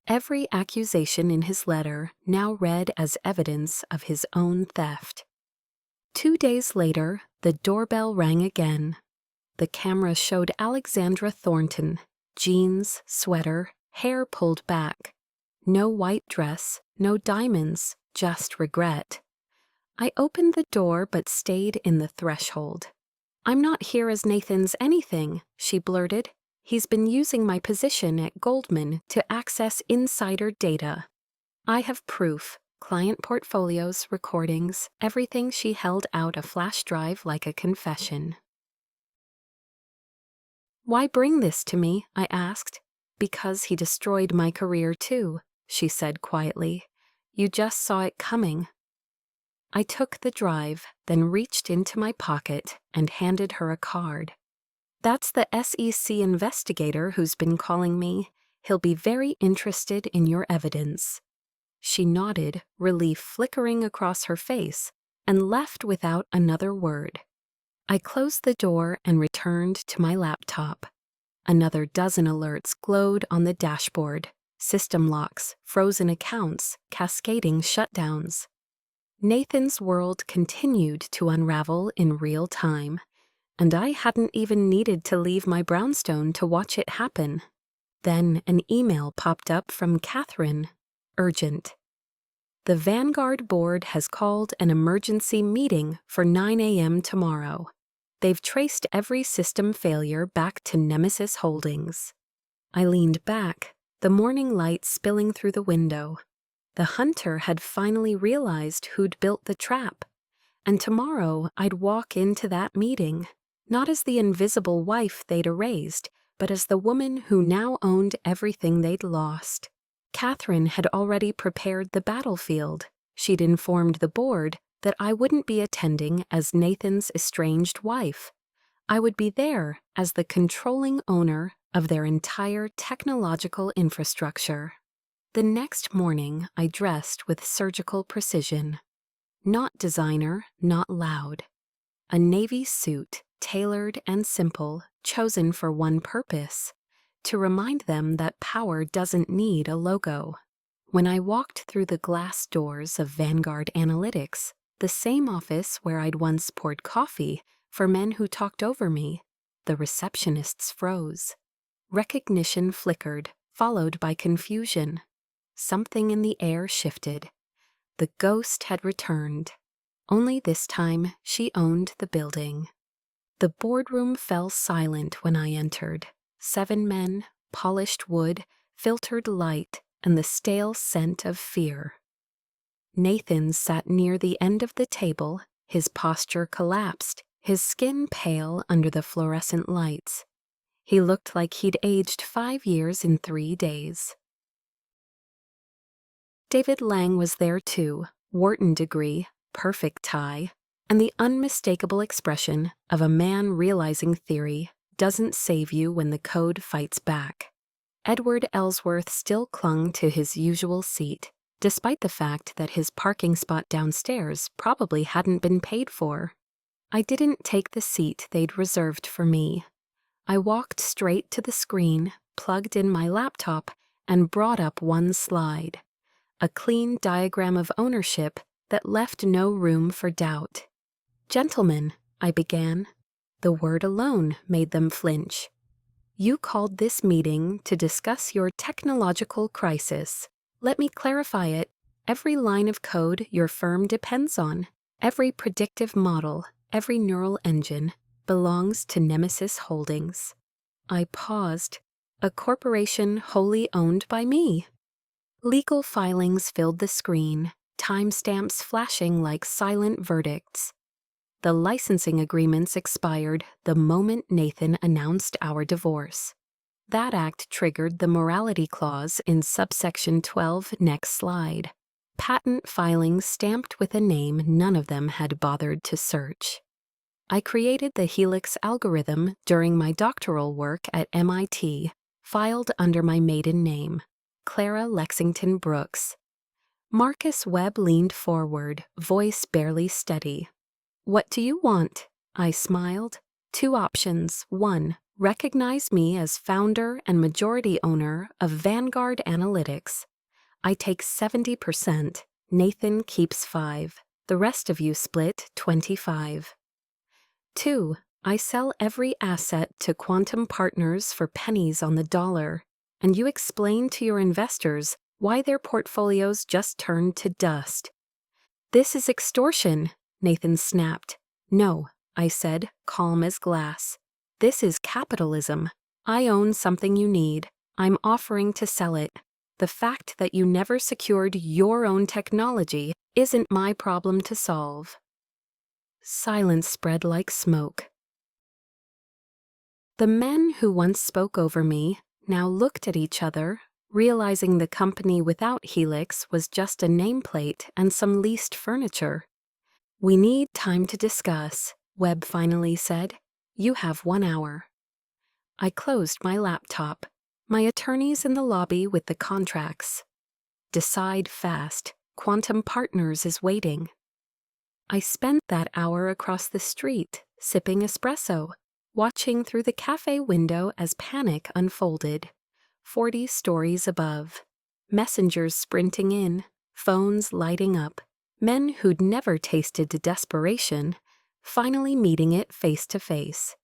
Every accusation in his letter now read as evidence of his own theft. 2 days later, the doorbell rang again. The camera showed Alexandra Thornton, jeans, sweater, hair pulled back. No white dress, no diamonds, just regret. I opened the door but stayed in the threshold. "I'm not here as Nathan's anything," she blurted. "He's been using my position at Goldman to access insider data. I have proof, client portfolios, recordings, everything." She held out a flash drive like a confession. "Why bring this to me?" I asked. "Because he destroyed my career too," she said quietly. "You just saw it coming." I took the drive, then reached into my pocket and handed her a card. "That's the SEC investigator who's been calling me. He'll be very interested in your evidence." She nodded, relief flickering across her face, and left without another word. I closed the door and returned to my laptop. Another dozen alerts glowed on the dashboard. System locks, frozen accounts, cascading shutdowns. Nathan's world continued to unravel in real time, and I hadn't even needed to leave my brownstone to watch it happen. Then an email popped up from Catherine. Urgent. "The Vanguard board has called an emergency meeting for 9 a.m. tomorrow. They've traced every system failure back to Nemesis Holdings." I leaned back, the morning light spilling through the window. The hunter had finally realized who'd built the trap, and tomorrow I'd walk into that meeting, not as the invisible wife they'd erased, but as the woman who now owned everything they'd lost. Catherine had already prepared the battlefield. She'd informed the board that I wouldn't be attending as Nathan's estranged wife. I would be there as the controlling owner of their entire technological infrastructure. The next morning, I dressed with surgical precision. Not designer, not loud. A navy suit, tailored and simple, chosen for one purpose: to remind them that power doesn't need a logo. When I walked through the glass doors of Vanguard Analytics, the same office where I'd once poured coffee for men who talked over me, the receptionists froze. Recognition flickered, followed by confusion. Something in the air shifted. The ghost had returned. Only this time, she owned the building. The boardroom fell silent when I entered. 7 men, polished wood, filtered light, and the stale scent of fear. Nathan sat near the end of the table, his posture collapsed, his skin pale under the fluorescent lights. He looked like he'd aged 5 years in 3 days. David Lang was there too, Wharton degree, perfect tie, and the unmistakable expression of a man realizing theory doesn't save you when the code fights back. Edward Ellsworth still clung to his usual seat, despite the fact that his parking spot downstairs probably hadn't been paid for. I didn't take the seat they'd reserved for me. I walked straight to the screen, plugged in my laptop, and brought up one slide, a clean diagram of ownership that left no room for doubt. "Gentlemen," I began. The word alone made them flinch. "You called this meeting to discuss your technological crisis. Let me clarify it. Every line of code your firm depends on, every predictive model, every neural engine, belongs to Nemesis Holdings." I paused. A corporation wholly owned by me. Legal filings filled the screen, timestamps flashing like silent verdicts. The licensing agreements expired the moment Nathan announced our divorce. That act triggered the morality clause in subsection 12, next slide. Patent filings stamped with a name none of them had bothered to search. I created the Helix algorithm during my doctoral work at MIT, filed under my maiden name, Clara Lexington Brooks. Marcus Webb leaned forward, voice barely steady. "What do you want?" I smiled. "Two options. 1. Recognize me as founder and majority owner of Vanguard Analytics. I take 70%. Nathan keeps 5. The rest of you split 25. 2. I sell every asset to quantum partners for pennies on the dollar, and you explain to your investors why their portfolios just turned to dust." "This is extortion," Nathan snapped. "No," I said, calm as glass. "This is capitalism. I own something you need. I'm offering to sell it. The fact that you never secured your own technology isn't my problem to solve." Silence spread like smoke. The men who once spoke over me now looked at each other, realizing the company without Helix was just a nameplate and some leased furniture. "We need time to discuss," Webb finally said. "You have 1 hour." I closed my laptop. My attorney's in the lobby with the contracts. "Decide fast. Quantum Partners is waiting." I spent that hour across the street, sipping espresso, watching through the cafe window as panic unfolded. 40 stories above. Messengers sprinting in, phones lighting up. Men who'd never tasted desperation, finally meeting it face to face.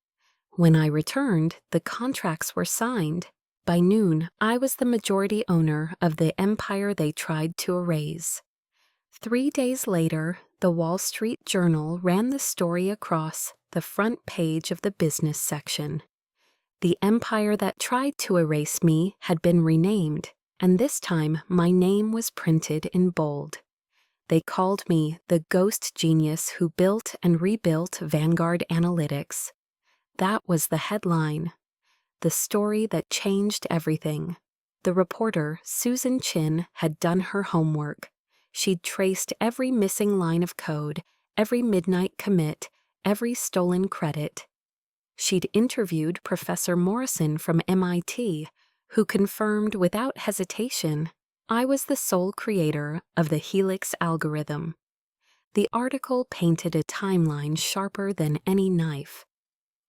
When I returned, the contracts were signed. By noon, I was the majority owner of the empire they tried to erase. 3 days later, the Wall Street Journal ran the story across the front page of the business section. The empire that tried to erase me had been renamed, and this time my name was printed in bold. They called me the ghost genius who built and rebuilt Vanguard Analytics. That was the headline. The story that changed everything. The reporter, Susan Chin, had done her homework. She'd traced every missing line of code, every midnight commit, every stolen credit. She'd interviewed Professor Morrison from MIT, who confirmed without hesitation I was the sole creator of the Helix algorithm. The article painted a timeline sharper than any knife.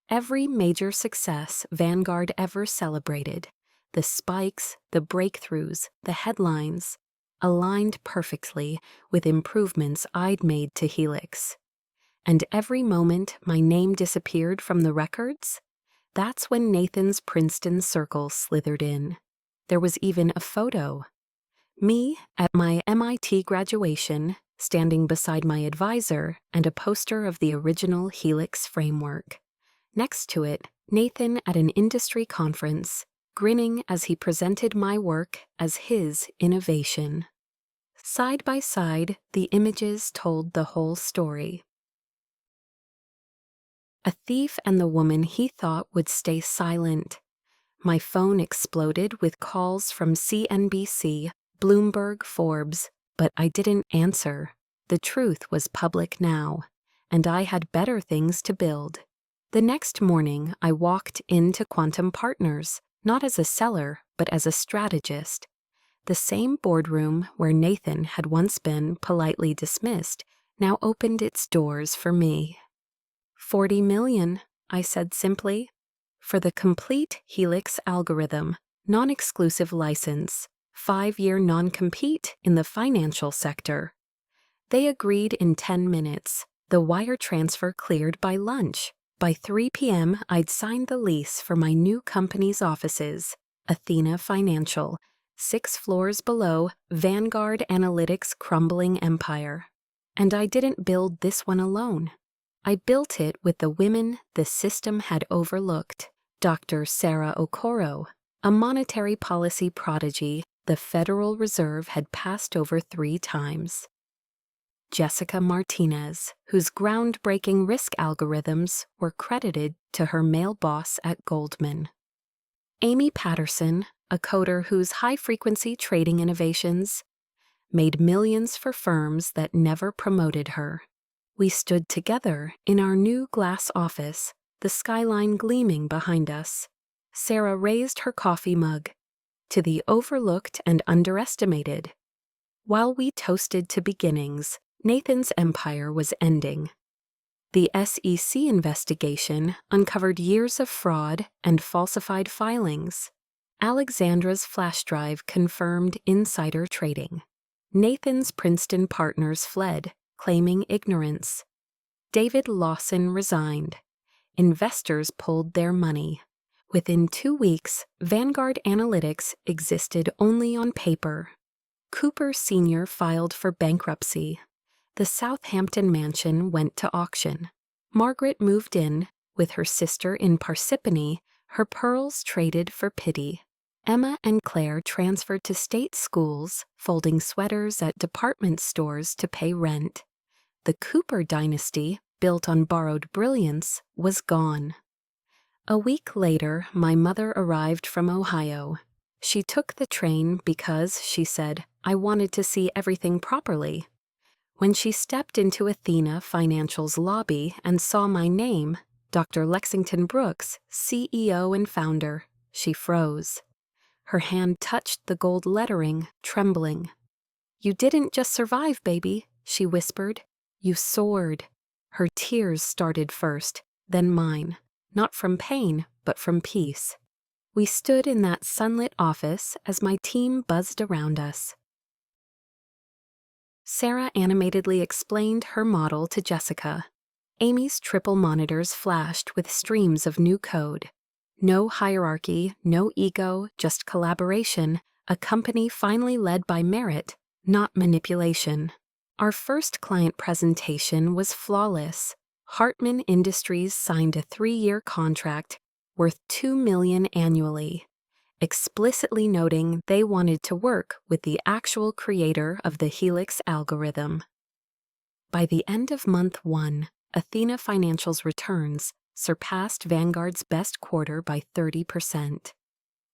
Every major success Vanguard ever celebrated, the spikes, the breakthroughs, the headlines, aligned perfectly with improvements I'd made to Helix. And every moment my name disappeared from the records, that's when Nathan's Princeton circle slithered in. There was even a photo. Me at my MIT graduation, standing beside my advisor and a poster of the original Helix framework. Next to it, Nathan at an industry conference, grinning as he presented my work as his innovation. Side by side, the images told the whole story. A thief and the woman he thought would stay silent. My phone exploded with calls from CNBC, Bloomberg, Forbes, but I didn't answer. The truth was public now, and I had better things to build. The next morning, I walked into Quantum Partners, not as a seller, but as a strategist. The same boardroom where Nathan had once been politely dismissed now opened its doors for me. $40 million, I said simply, for the complete Helix algorithm, non-exclusive license, 5-year non-compete in the financial sector. They agreed in 10 minutes. The wire transfer cleared by lunch. By 3 p.m., I'd signed the lease for my new company's offices, Athena Financial, 6 floors below Vanguard Analytics' crumbling empire. And I didn't build this one alone. I built it with the women the system had overlooked. Dr. Sarah Okoro, a monetary policy prodigy the Federal Reserve had passed over 3 times. Jessica Martinez, whose groundbreaking risk algorithms were credited to her male boss at Goldman. Amy Patterson, a coder whose high-frequency trading innovations made millions for firms that never promoted her. We stood together in our new glass office, the skyline gleaming behind us. Sarah raised her coffee mug to the overlooked and underestimated. While we toasted to beginnings, Nathan's empire was ending. The SEC investigation uncovered years of fraud and falsified filings. Alexandra's flash drive confirmed insider trading. Nathan's Princeton partners fled, claiming ignorance. David Lawson resigned. Investors pulled their money. Within 2 weeks, Vanguard Analytics existed only on paper. Cooper Sr. filed for bankruptcy. The Southampton mansion went to auction. Margaret moved in, with her sister in Parsippany, her pearls traded for pity. Emma and Claire transferred to state schools, folding sweaters at department stores to pay rent. The Cooper dynasty, built on borrowed brilliance, was gone. A week later, my mother arrived from Ohio. She took the train because, she said, I wanted to see everything properly. When she stepped into Athena Financial's lobby and saw my name, Dr. Lexington Brooks, CEO and founder, she froze. Her hand touched the gold lettering, trembling. You didn't just survive, baby, she whispered. You soared. Her tears started first, then mine, not from pain, but from peace. We stood in that sunlit office as my team buzzed around us. Sarah animatedly explained her model to Jessica. Amy's triple monitors flashed with streams of new code. No hierarchy, no ego, just collaboration, a company finally led by merit, not manipulation. Our first client presentation was flawless. Hartman Industries signed a 3-year contract worth $2 million annually, explicitly noting they wanted to work with the actual creator of the Helix algorithm. By the end of month 1, Athena Financial's returns surpassed Vanguard's best quarter by 30%.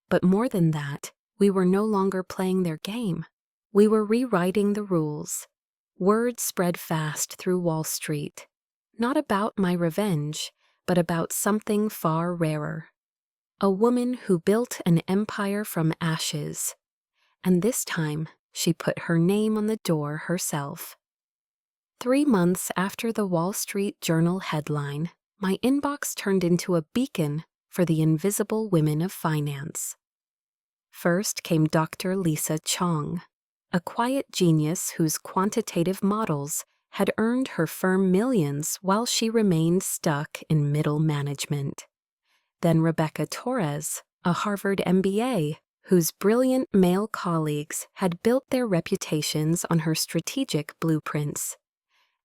But more than that, we were no longer playing their game. We were rewriting the rules. Word spread fast through Wall Street. Not about my revenge, but about something far rarer. A woman who built an empire from ashes. And this time, she put her name on the door herself. 3 months after the Wall Street Journal headline, my inbox turned into a beacon for the invisible women of finance. First came Dr. Lisa Chong, a quiet genius whose quantitative models had earned her firm millions while she remained stuck in middle management. Then Rebecca Torres, a Harvard MBA, whose brilliant male colleagues had built their reputations on her strategic blueprints.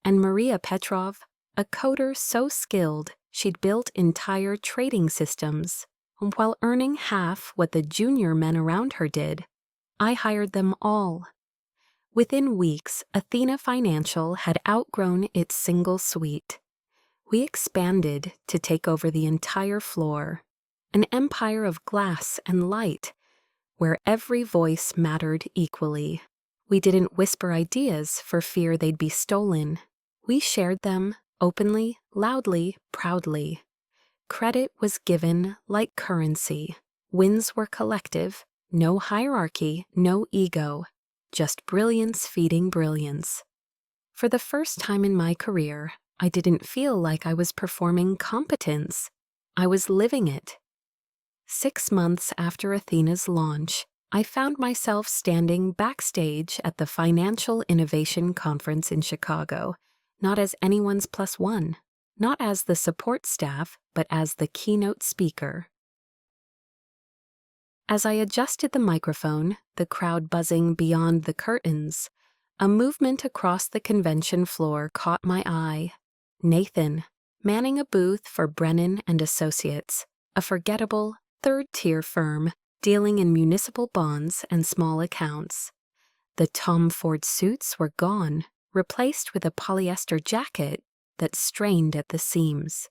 And Maria Petrov, a coder so skilled she'd built entire trading systems. While earning half what the junior men around her did, I hired them all. Within weeks, Athena Financial had outgrown its single suite. We expanded to take over the entire floor, an empire of glass and light, where every voice mattered equally. We didn't whisper ideas for fear they'd be stolen. We shared them openly, loudly, proudly. Credit was given like currency. Wins were collective. No hierarchy, no ego. Just brilliance feeding brilliance. For the first time in my career, I didn't feel like I was performing competence. I was living it. 6 months after Athena's launch, I found myself standing backstage at the Financial Innovation Conference in Chicago, not as anyone's plus one, not as the support staff, but as the keynote speaker. As I adjusted the microphone, the crowd buzzing beyond the curtains, a movement across the convention floor caught my eye. Nathan, manning a booth for Brennan and Associates, a forgettable, third-tier firm dealing in municipal bonds and small accounts. The Tom Ford suits were gone, replaced with a polyester jacket that strained at the seams.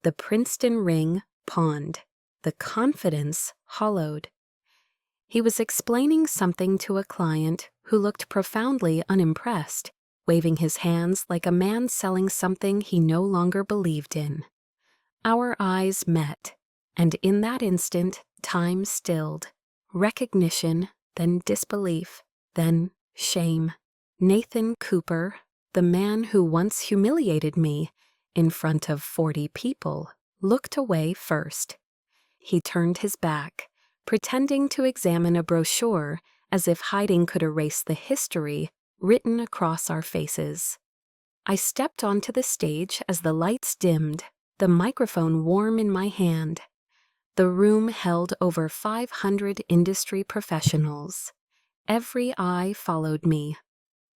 The Princeton ring pawned, the confidence hollowed. He was explaining something to a client who looked profoundly unimpressed, waving his hands like a man selling something he no longer believed in. Our eyes met, and in that instant, time stilled. Recognition, then disbelief, then shame. Nathan Cooper, the man who once humiliated me in front of 40 people, looked away first. He turned his back, pretending to examine a brochure as if hiding could erase the history written across our faces. I stepped onto the stage as the lights dimmed, the microphone warm in my hand. The room held over 500 industry professionals. Every eye followed me,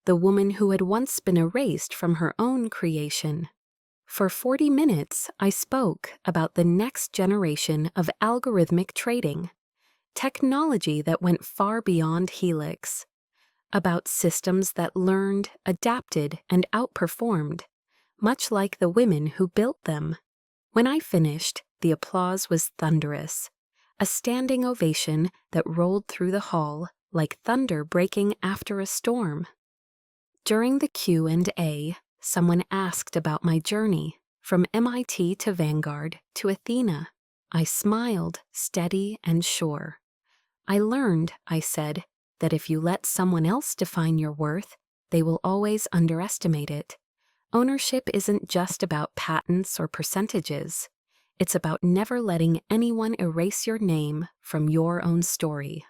the woman who had once been erased from her own creation. For 40 minutes, I spoke about the next generation of algorithmic trading, technology that went far beyond Helix, about systems that learned, adapted, and outperformed, much like the women who built them. When I finished, the applause was thunderous, a standing ovation that rolled through the hall like thunder breaking after a storm. During the Q&A, someone asked about my journey, from MIT to Vanguard to Athena. I smiled, steady and sure. I learned, I said, that if you let someone else define your worth, they will always underestimate it. Ownership isn't just about patents or percentages. It's about never letting anyone erase your name from your own story.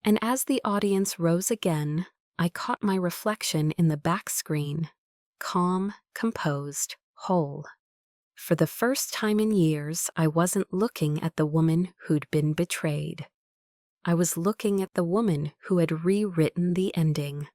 And as the audience rose again, I caught my reflection in the back screen, calm, composed, whole. For the first time in years, I wasn't looking at the woman who'd been betrayed. I was looking at the woman who had rewritten the ending.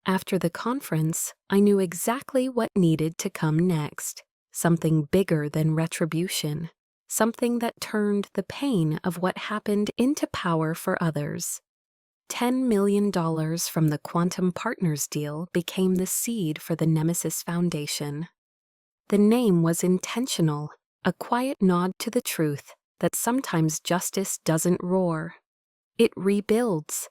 After the conference, I knew exactly what needed to come next, something bigger than retribution, something that turned the pain of what happened into power for others. $10 million from the Quantum Partners deal became the seed for the Nemesis Foundation. The name was intentional, a quiet nod to the truth that sometimes justice doesn't roar. It rebuilds.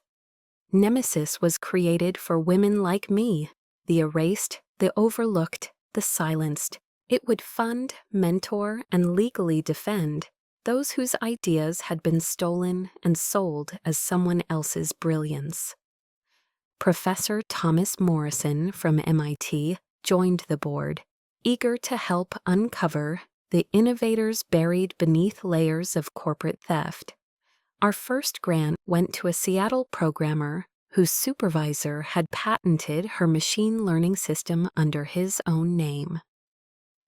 Nemesis was created for women like me, the erased, the overlooked, the silenced. It would fund, mentor, and legally defend those whose ideas had been stolen and sold as someone else's brilliance. Professor Thomas Morrison from MIT joined the board, eager to help uncover the innovators buried beneath layers of corporate theft. Our first grant went to a Seattle programmer whose supervisor had patented her machine learning system under his own name.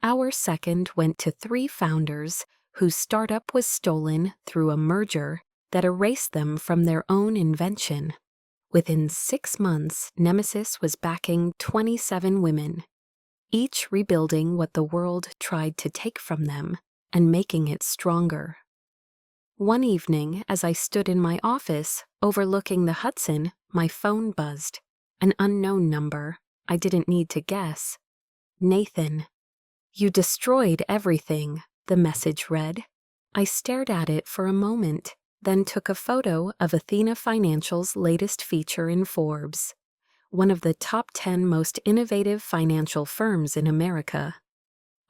Our second went to 3 founders whose startup was stolen through a merger that erased them from their own invention. Within 6 months, Nemesis was backing 27 women, each rebuilding what the world tried to take from them and making it stronger. One evening, as I stood in my office overlooking the Hudson, my phone buzzed. An unknown number. I didn't need to guess. Nathan. "You destroyed everything," the message read. I stared at it for a moment, then took a photo of Athena Financial's latest feature in Forbes, one of the top 10 most innovative financial firms in America.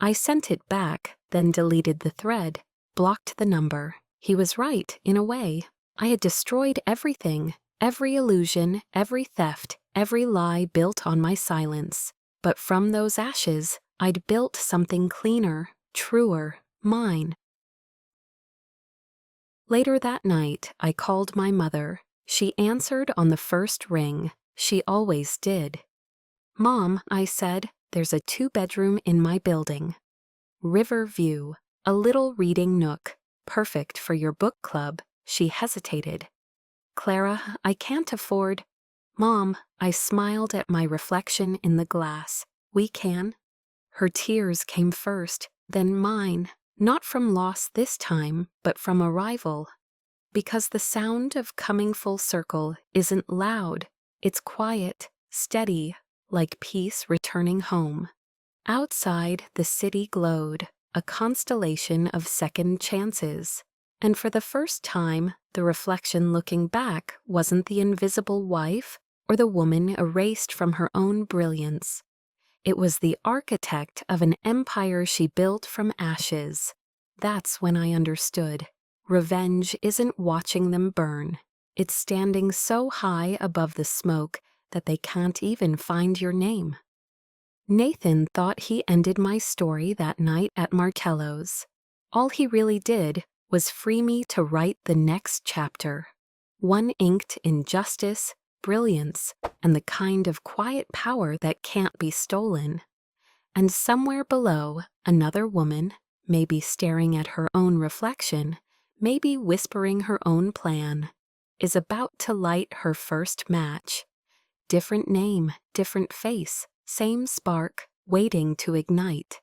I sent it back, then deleted the thread, blocked the number. He was right, in a way. I had destroyed everything, every illusion, every theft, every lie built on my silence. But from those ashes, I'd built something cleaner, truer, mine. Later that night, I called my mother. She answered on the first ring. She always did. "Mom," I said, "there's a 2-bedroom in my building. River view, a little reading nook, perfect for your book club." She hesitated. "Clara, I can't afford—" "Mom," I smiled at my reflection in the glass. "We can." Her tears came first, then mine, not from loss this time, but from arrival. Because the sound of coming full circle isn't loud, it's quiet, steady, like peace returning home. Outside, the city glowed, a constellation of second chances. And for the first time, the reflection looking back wasn't the invisible wife or the woman erased from her own brilliance. It was the architect of an empire she built from ashes. That's when I understood. Revenge isn't watching them burn. It's standing so high above the smoke that they can't even find your name. Nathan thought he ended my story that night at Martello's. All he really did was free me to write the next chapter. One inked in justice, brilliance, and the kind of quiet power that can't be stolen. And somewhere below, another woman, maybe staring at her own reflection, maybe whispering her own plan, is about to light her first match. Different name, different face, same spark, waiting to ignite.